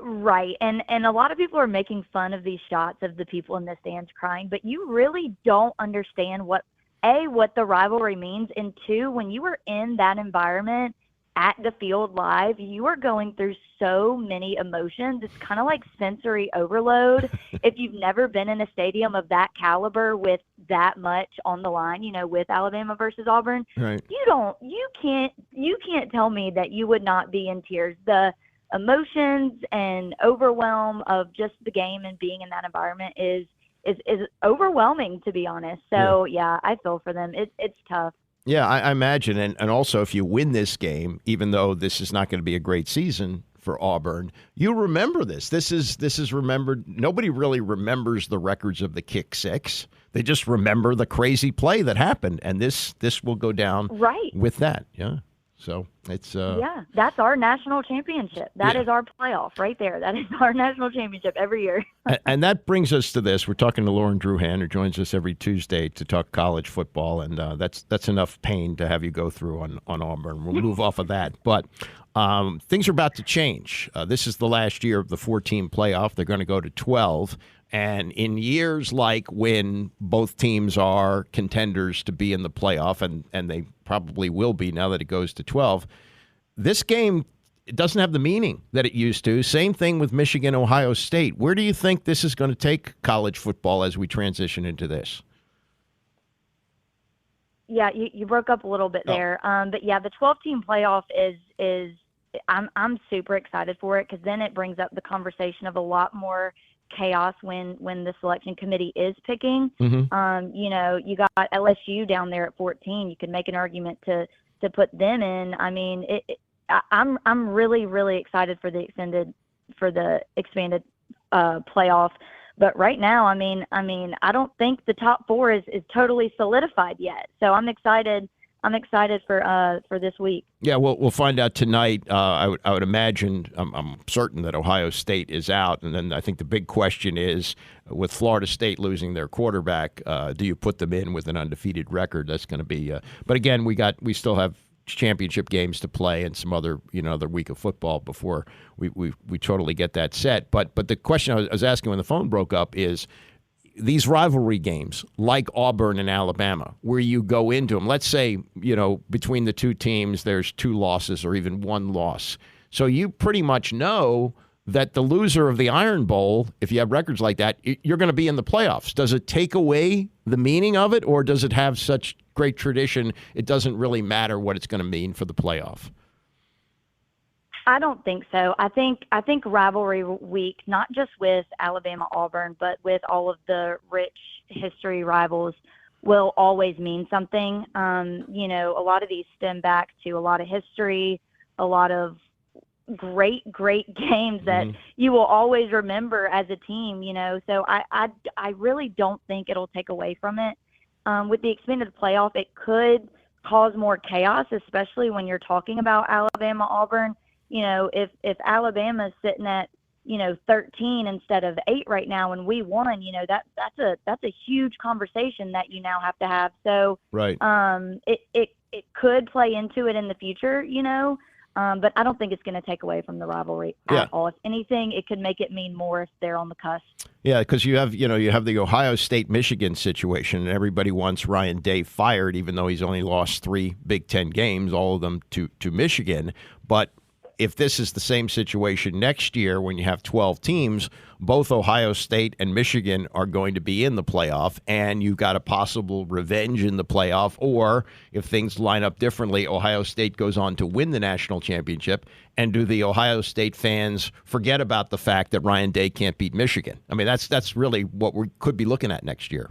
Right, and a lot of people are making fun of these shots of the people in the stands crying, but you really don't understand what the rivalry means, and 2, when you were in that environment at the field live, you are going through so many emotions. It's kind of like sensory overload. If you've never been in a stadium of that caliber with that much on the line, with Alabama versus Auburn, right. You can't tell me that you would not be in tears. The emotions and overwhelm of just the game and being in that environment is overwhelming, to be honest. So yeah, I feel for them. It's tough. Yeah, I imagine. And also, if you win this game, even though this is not going to be a great season for Auburn, you remember this. This is remembered. Nobody really remembers the records of the kick six. They just remember the crazy play that happened. And this will go down with that. Yeah. So it's that's our national championship. That is our playoff right there. That is our national championship every year. And that brings us to this. We're talking to Lauren Druhan, who joins us every Tuesday to talk college football, and that's enough pain to have you go through on Auburn. We'll move off of that, but things are about to change. This is the last year of the 14 playoff. They're going to go to 12. And in years like when both teams are contenders to be in the playoff, and they probably will be now that it goes to 12, this game doesn't have the meaning that it used to. Same thing with Michigan, Ohio State. Where do you think this is going to take college football as we transition into this? Yeah, you broke up a little bit there. But yeah, the 12-team playoff is I'm super excited for it, because then it brings up the conversation of a lot more chaos when the selection committee is picking. Mm-hmm. You got LSU down there at 14. You could make an argument to put them in. I mean, I'm really, really excited for the extended for the expanded playoff. But right now, I mean, I don't think the top four is totally solidified yet. So I'm excited. I'm excited for this week. Yeah, we'll find out tonight. I would imagine, I'm certain that Ohio State is out, and then I think the big question is, with Florida State losing their quarterback, do you put them in with an undefeated record? That's going to be. But again, we still have championship games to play and some other other week of football before we totally get that set. But the question I was asking when the phone broke up is, these rivalry games like Auburn and Alabama, where you go into them, let's say, between the two teams, there's 2 losses or even 1 loss. So you pretty much know that the loser of the Iron Bowl, if you have records like that, you're going to be in the playoffs. Does it take away the meaning of it, or does it have such great tradition it doesn't really matter what it's going to mean for the playoff? I don't think so. I think rivalry week, not just with Alabama, Auburn, but with all of the rich history rivals, will always mean something. A lot of these stem back to a lot of history, a lot of great games that you will always remember as a team. So I really don't think it'll take away from it. With the expanded playoff, it could cause more chaos, especially when you're talking about Alabama, Auburn. If Alabama's sitting at 13 instead of 8 right now, and we won, that's a huge conversation that you now have to have. So right. It could play into it in the future, but I don't think it's going to take away from the rivalry at all. If anything, it could make it mean more if they're on the cusp. Yeah, because you have the Ohio State-Michigan situation, and everybody wants Ryan Day fired, even though he's only lost 3 Big Ten games, all of them to Michigan. But if this is the same situation next year when you have 12 teams, both Ohio State and Michigan are going to be in the playoff, and you've got a possible revenge in the playoff. Or if things line up differently, Ohio State goes on to win the national championship. And do the Ohio State fans forget about the fact that Ryan Day can't beat Michigan? I mean, that's really what we could be looking at next year.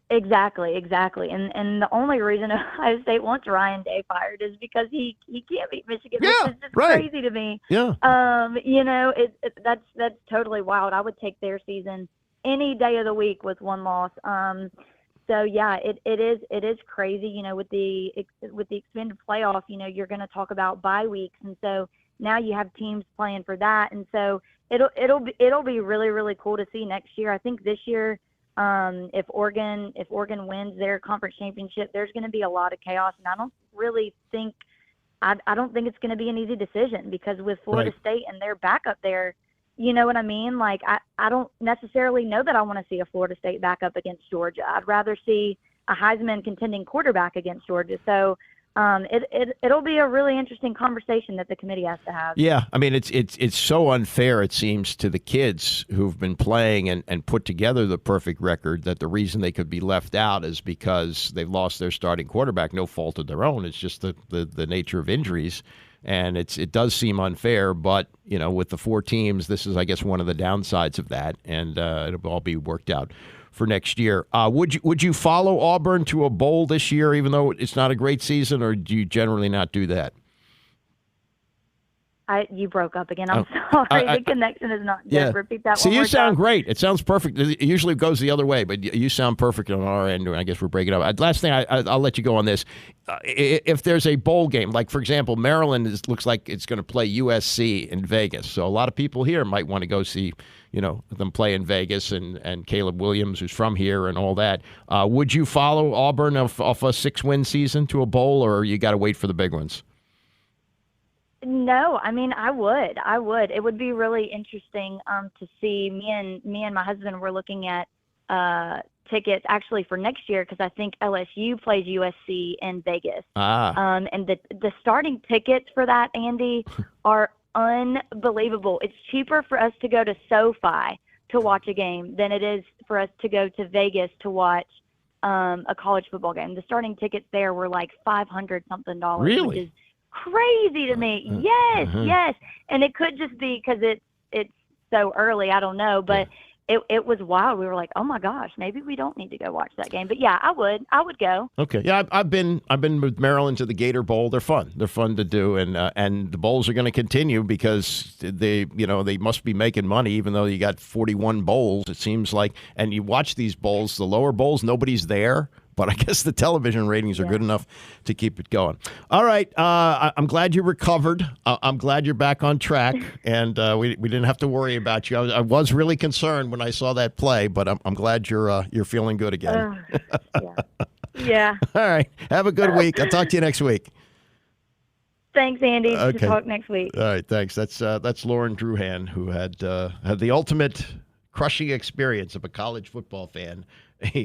Exactly. And the only reason Ohio State wants Ryan Day fired is because he can't beat Michigan, which is just crazy to me. Yeah. That's totally wild. I would take their season any day of the week with 1 loss. So yeah, it is crazy. With the expanded playoff, you're going to talk about bye weeks, and so now you have teams playing for that, and so it'll be really, really cool to see next year. I think this year, if Oregon wins their conference championship, there's going to be a lot of chaos, and I don't really think it's going to be an easy decision, because with Florida State and their backup there, you know what I mean? Like, I don't necessarily know that I want to see a Florida State backup against Georgia. I'd rather see a Heisman contending quarterback against Georgia. So it'll be a really interesting conversation that the committee has to have. Yeah, I mean, it's so unfair, it seems, to the kids who've been playing and put together the perfect record, that the reason they could be left out is because they've lost their starting quarterback, no fault of their own. It's just the nature of injuries. And it does seem unfair, but, with the 4 teams, this is, I guess, one of the downsides of that, and it'll all be worked out for next year. Would you follow Auburn to a bowl this year, even though it's not a great season, or do you generally not do that? You broke up again. I'm sorry. The connection is not good. Yeah. Repeat that one more time. See, you sound great. It sounds perfect. It usually goes the other way, but you sound perfect on our end. I guess we're breaking up. Last thing, I'll let you go on this. If there's a bowl game, like, for example, Maryland looks like it's going to play USC in Vegas. So a lot of people here might want to go see, them play in Vegas, and Caleb Williams, who's from here, and all that. Would you follow Auburn off a 6-win season to a bowl, or you got to wait for the big ones? No, I mean, I would. It would be really interesting to see. Me and my husband were looking at tickets actually for next year, because I think LSU plays USC in Vegas. And the starting tickets for that, Andy, are unbelievable. It's cheaper for us to go to SoFi to watch a game than it is for us to go to Vegas to watch a college football game. The starting tickets there were like $500-something. Really? Which is crazy to me. Yes. And it could just be because it's so early. I don't know, but it was wild. We were like, oh my gosh, maybe we don't need to go watch that game. But yeah, I would go. Okay, yeah, I've been with Maryland to the Gator Bowl. They're fun. They're fun to do, and the bowls are going to continue because they must be making money, even though you got 41 bowls. It seems like, and you watch these bowls, the lower bowls, nobody's there. But I guess the television ratings are good enough to keep it going. All right. I'm glad you recovered. I'm glad you're back on track, and we didn't have to worry about you. I was really concerned when I saw that play, but I'm glad you're feeling good again. Yeah. All right. Have a good week. I'll talk to you next week. Thanks, Andy. Okay. Talk next week. All right. Thanks. That's Lauren Druhan, who had the ultimate crushing experience of a college football fan.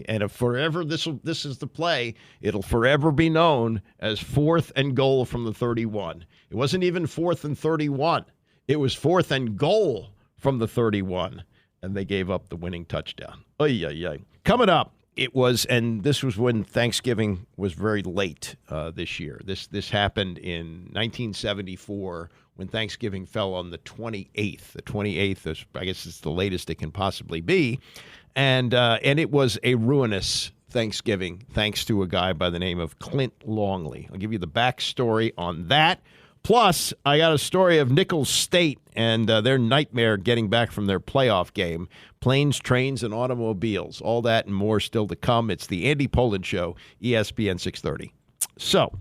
And forever, this is the play. It'll forever be known as 4th and goal from the 31. It wasn't even 4th and 31. It was 4th and goal from the 31, and they gave up the winning touchdown. Oy, oy, oy. Coming up, this was when Thanksgiving was very late this year. This happened in 1974 when Thanksgiving fell on the 28th. The 28th is, I guess, it's the latest it can possibly be. And it was a ruinous Thanksgiving, thanks to a guy by the name of Clint Longley. I'll give you the backstory on that. Plus, I got a story of Nicholls State and their nightmare getting back from their playoff game. Planes, trains, and automobiles. All that and more still to come. It's the Andy Poland Show, ESPN 630. So,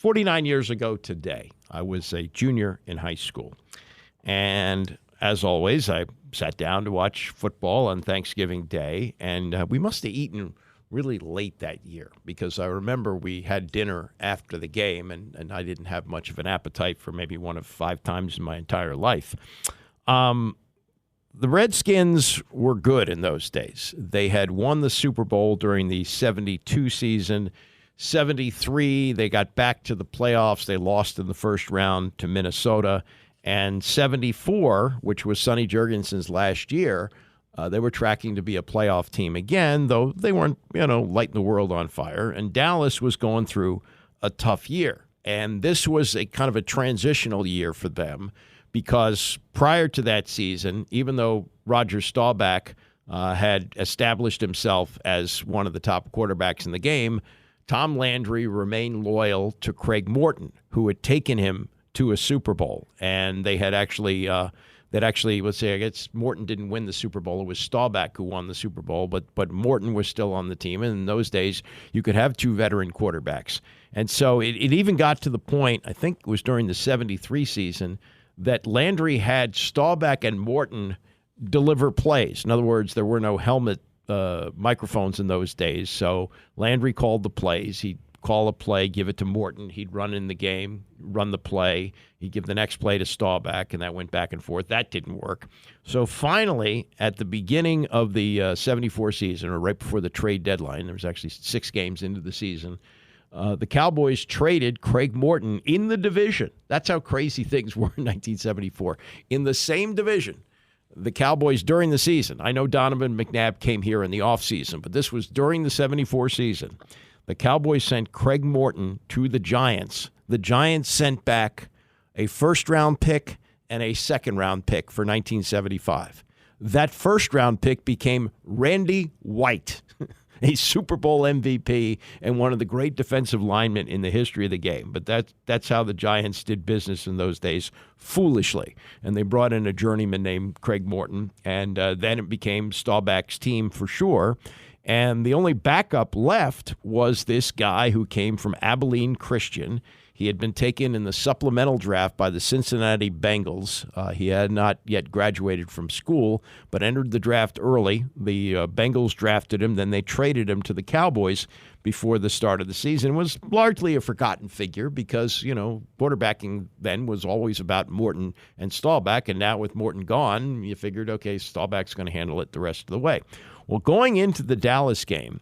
49 years ago today, I was a junior in high school. And as always, I sat down to watch football on Thanksgiving Day, and we must have eaten really late that year because I remember we had dinner after the game, and I didn't have much of an appetite for maybe one of 5 times in my entire life. The Redskins were good in those days. They had won the Super Bowl during the 72 season. 73, they got back to the playoffs. They lost in the first round to Minnesota. And 74, which was Sonny Jurgensen's last year, they were tracking to be a playoff team again, though they weren't, lighting the world on fire. And Dallas was going through a tough year. And this was a kind of a transitional year for them because prior to that season, even though Roger Staubach had established himself as one of the top quarterbacks in the game, Tom Landry remained loyal to Craig Morton, who had taken him to a Super Bowl. And they had actually, let's say, I guess Morton didn't win the Super Bowl. It was Staubach who won the Super Bowl, but Morton was still on the team. And in those days, you could have 2 veteran quarterbacks. And so it even got to the point, I think it was during the 73 season, that Landry had Staubach and Morton deliver plays. In other words, there were no helmet microphones in those days. So Landry called the plays. He'd call a play, give it to Morton. He'd run in the game, run the play. He'd give the next play to Staubach, and that went back and forth. That didn't work. So finally, at the beginning of the 74 season, or right before the trade deadline, there was actually 6 games into the season, the Cowboys traded Craig Morton in the division. That's how crazy things were in 1974. In the same division, the Cowboys during the season. I know Donovan McNabb came here in the offseason, but this was during the 74 season. The Cowboys sent Craig Morton to the Giants. The Giants sent back a first-round pick and a second-round pick for 1975. That first-round pick became Randy White, a Super Bowl MVP and one of the great defensive linemen in the history of the game. But that's how the Giants did business in those days, foolishly. And they brought in a journeyman named Craig Morton, and then it became Staubach's team for sure. And the only backup left was this guy who came from Abilene Christian. He had been taken in the supplemental draft by the Cincinnati Bengals. He had not yet graduated from school, but entered the draft early. The Bengals drafted him. Then they traded him to the Cowboys before the start of the season. It was largely a forgotten figure because, quarterbacking then was always about Morton and Staubach. And now with Morton gone, you figured, okay, Staubach's going to handle it the rest of the way. Well, going into the Dallas game,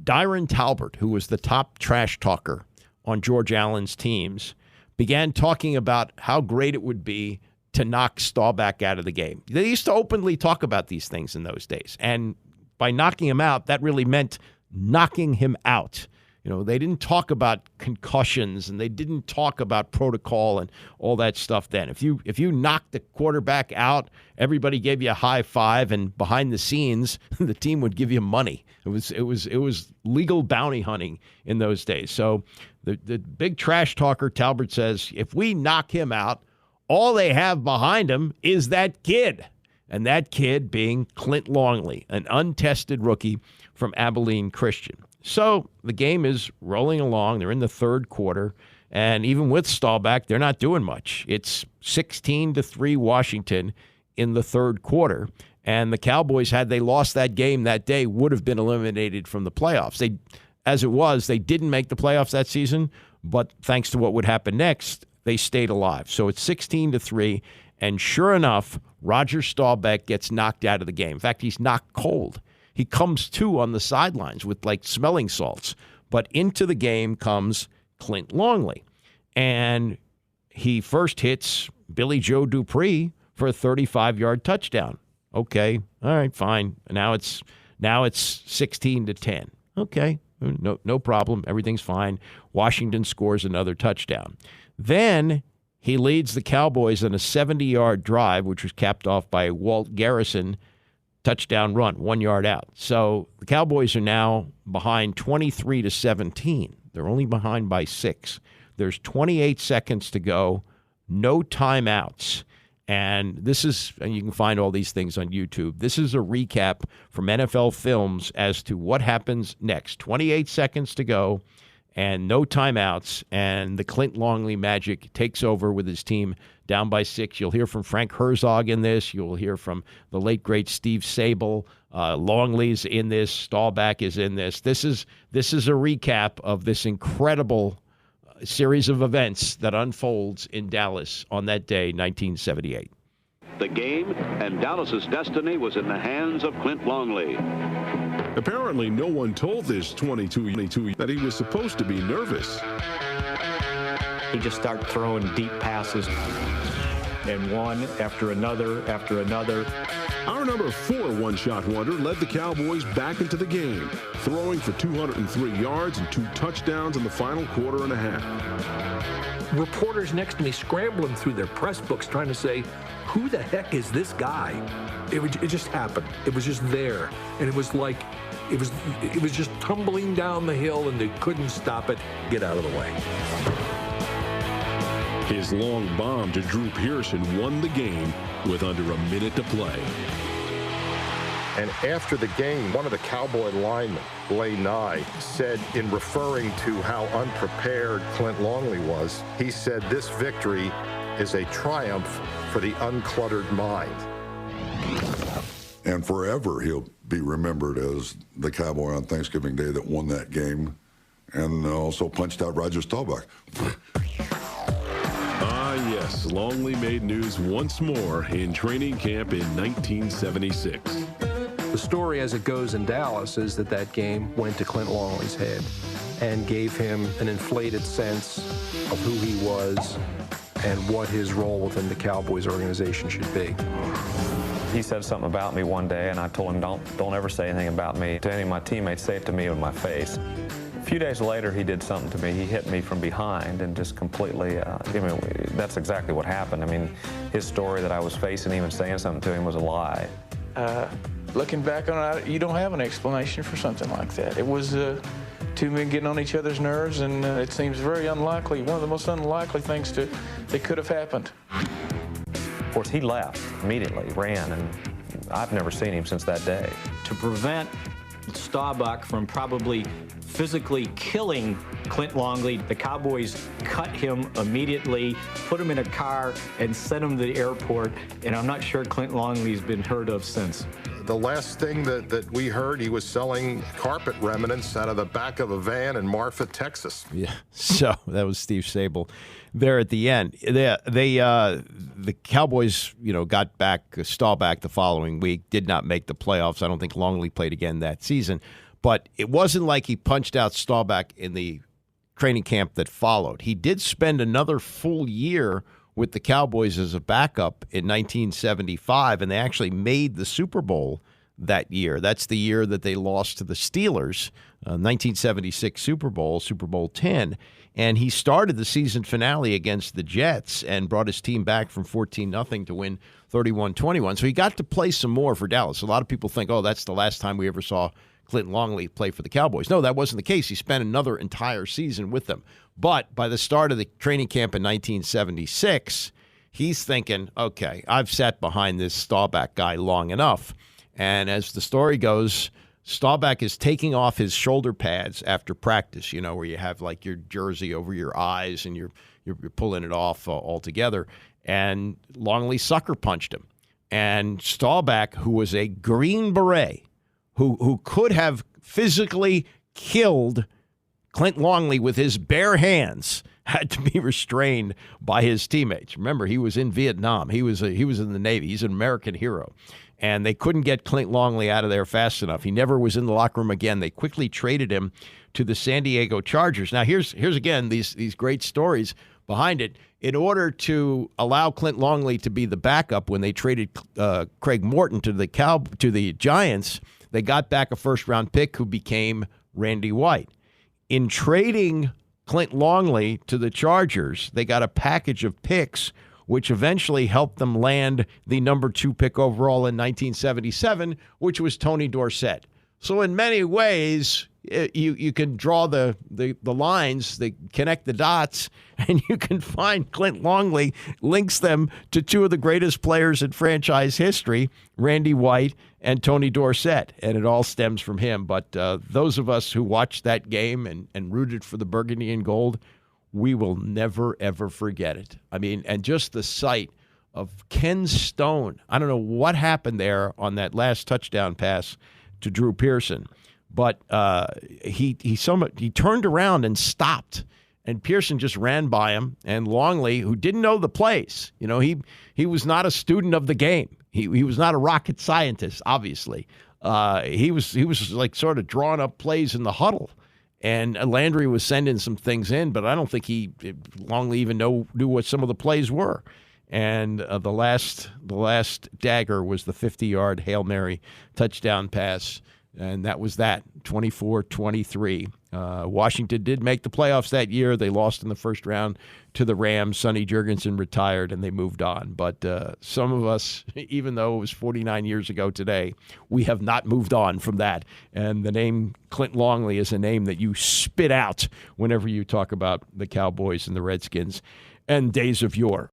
Dyron Talbert, who was the top trash talker on George Allen's teams, began talking about how great it would be to knock Staubach out of the game. They used to openly talk about these things in those days. And by knocking him out, that really meant knocking him out. They didn't talk about concussions and they didn't talk about protocol and all that stuff then. If you knocked the quarterback out, everybody gave you a high five, and behind the scenes, the team would give you money. It was legal bounty hunting in those days. So the big trash talker Talbert says, if we knock him out, all they have behind him is that kid. And that kid being Clint Longley, an untested rookie from Abilene Christian. So the game is rolling along. They're in the third quarter. And even with Staubach, they're not doing much. It's 16-3 Washington in the third quarter. And the Cowboys, had they lost that game that day, would have been eliminated from the playoffs. As it was, they didn't make the playoffs that season. But thanks to what would happen next, they stayed alive. So it's 16-3. And sure enough, Roger Staubach gets knocked out of the game. In fact, he's knocked cold. He comes to on the sidelines with like smelling salts. But into the game comes Clint Longley. And he first hits Billy Joe Dupree for a 35-yard touchdown. Okay, all right, fine. Now it's 16-10. Okay, no problem. Everything's fine. Washington scores another touchdown. Then he leads the Cowboys on a 70-yard drive, which was capped off by Walt Garrison touchdown run, 1 yard out. So the Cowboys are now behind 23-17. They're only behind by 6. There's 28 seconds to go, no timeouts. And you can find all these things on YouTube. This is a recap from NFL Films as to what happens next. 28 seconds to go and no timeouts. And the Clint Longley magic takes over with his team down by 6. You'll hear from Frank Herzog in this. You'll hear from the late, great Steve Sable. Longley's in this. Staubach is in this. This is a recap of this incredible series of events that unfolds in Dallas on that day, 1978. The game and Dallas's destiny was in the hands of Clint Longley. Apparently, no one told this 22 that he was supposed to be nervous. He just started throwing deep passes, and one after another after another. Our number 4 one-shot wonder led the Cowboys back into the game, throwing for 203 yards and 2 touchdowns in the final quarter and a half. Reporters next to me scrambling through their press books trying to say, who the heck is this guy? It just happened. It was just there. And it was like, it was just tumbling down the hill and they couldn't stop it. Get out of the way. His long bomb to Drew Pearson won the game with under a minute to play. And after the game, one of the Cowboy linemen, Lay Nye, said in referring to how unprepared Clint Longley was, he said this victory is a triumph for the uncluttered mind. And forever he'll be remembered as the Cowboy on Thanksgiving Day that won that game and also punched out Roger Staubach. Yes, Longley made news once more in training camp in 1976. The story as it goes in Dallas is that game went to Clint Longley's head and gave him an inflated sense of who he was and what his role within the Cowboys organization should be. He said something about me one day, and I told him, don't ever say anything about me to any of my teammates. Say it to me with my face. A few days later, he did something to me. He hit me from behind and just completely, that's exactly what happened. I mean, his story that I was facing, even saying something to him, was a lie. Looking back on it, you don't have an explanation for something like that. It was two men getting on each other's nerves, and it seems very unlikely, one of the most unlikely things that could have happened. Of course, he left immediately, ran, and I've never seen him since that day. To prevent Staubach from probably physically killing Clint Longley, the Cowboys cut him immediately, put him in a car, and sent him to the airport, and I'm not sure Clint Longley's been heard of since. The last thing that we heard, he was selling carpet remnants out of the back of a van in Marfa, Texas. Yeah, so that was Steve Sable there at the end. The Cowboys, got back Staubach the following week, did not make the playoffs. I don't think Longley played again that season. But it wasn't like he punched out Staubach in the training camp that followed. He did spend another full year with the Cowboys as a backup in 1975, and they actually made the Super Bowl that year. That's the year that they lost to the Steelers, 1976 Super Bowl 10. And he started the season finale against the Jets and brought his team back from 14-0 to win 31-21. So he got to play some more for Dallas. A lot of people think, oh, that's the last time we ever saw Clint Longley play for the Cowboys. No, that wasn't the case. He spent another entire season with them. But by the start of the training camp in 1976, he's thinking, okay, I've sat behind this Staubach guy long enough. And as the story goes, Staubach is taking off his shoulder pads after practice, you know, where you have like your jersey over your eyes and you're pulling it off altogether. And Longley sucker punched him. And Staubach, who was a Green Beret, who could have physically killed Clint Longley with his bare hands, had to be restrained by his teammates. Remember, he was in Vietnam. He was in the Navy. He's an American hero. And they couldn't get Clint Longley out of there fast enough. He never was in the locker room again. They quickly traded him to the San Diego Chargers. Now, here's again these great stories behind it. In order to allow Clint Longley to be the backup when they traded Craig Morton to the Giants, they got back a first-round pick who became Randy White. In trading Clint Longley to the Chargers, they got a package of picks which eventually helped them land the number 2 pick overall in 1977, which was Tony Dorsett. So in many ways, you can draw the lines, connect the dots, and you can find Clint Longley links them to 2 of the greatest players in franchise history, Randy White and Tony Dorsett, and it all stems from him. But those of us who watched that game and rooted for the burgundy and gold, we will never, ever forget it. I mean, and just the sight of Ken Stone. I don't know what happened there on that last touchdown pass to Drew Pearson, but he turned around and stopped, and Pearson just ran by him. And Longley, who didn't know the plays, you know, he was not a student of the game. He was not a rocket scientist, obviously. He was like sort of drawing up plays in the huddle. And Landry was sending some things in, but I don't think Longley even knew what some of the plays were. And the last dagger was the 50-yard Hail Mary touchdown pass, and that was that, 24-23. Washington did make the playoffs that year. They lost in the first round to the Rams. Sonny Jurgensen retired, and they moved on. But some of us, even though it was 49 years ago today, we have not moved on from that. And the name Clint Longley is a name that you spit out whenever you talk about the Cowboys and the Redskins and days of yore.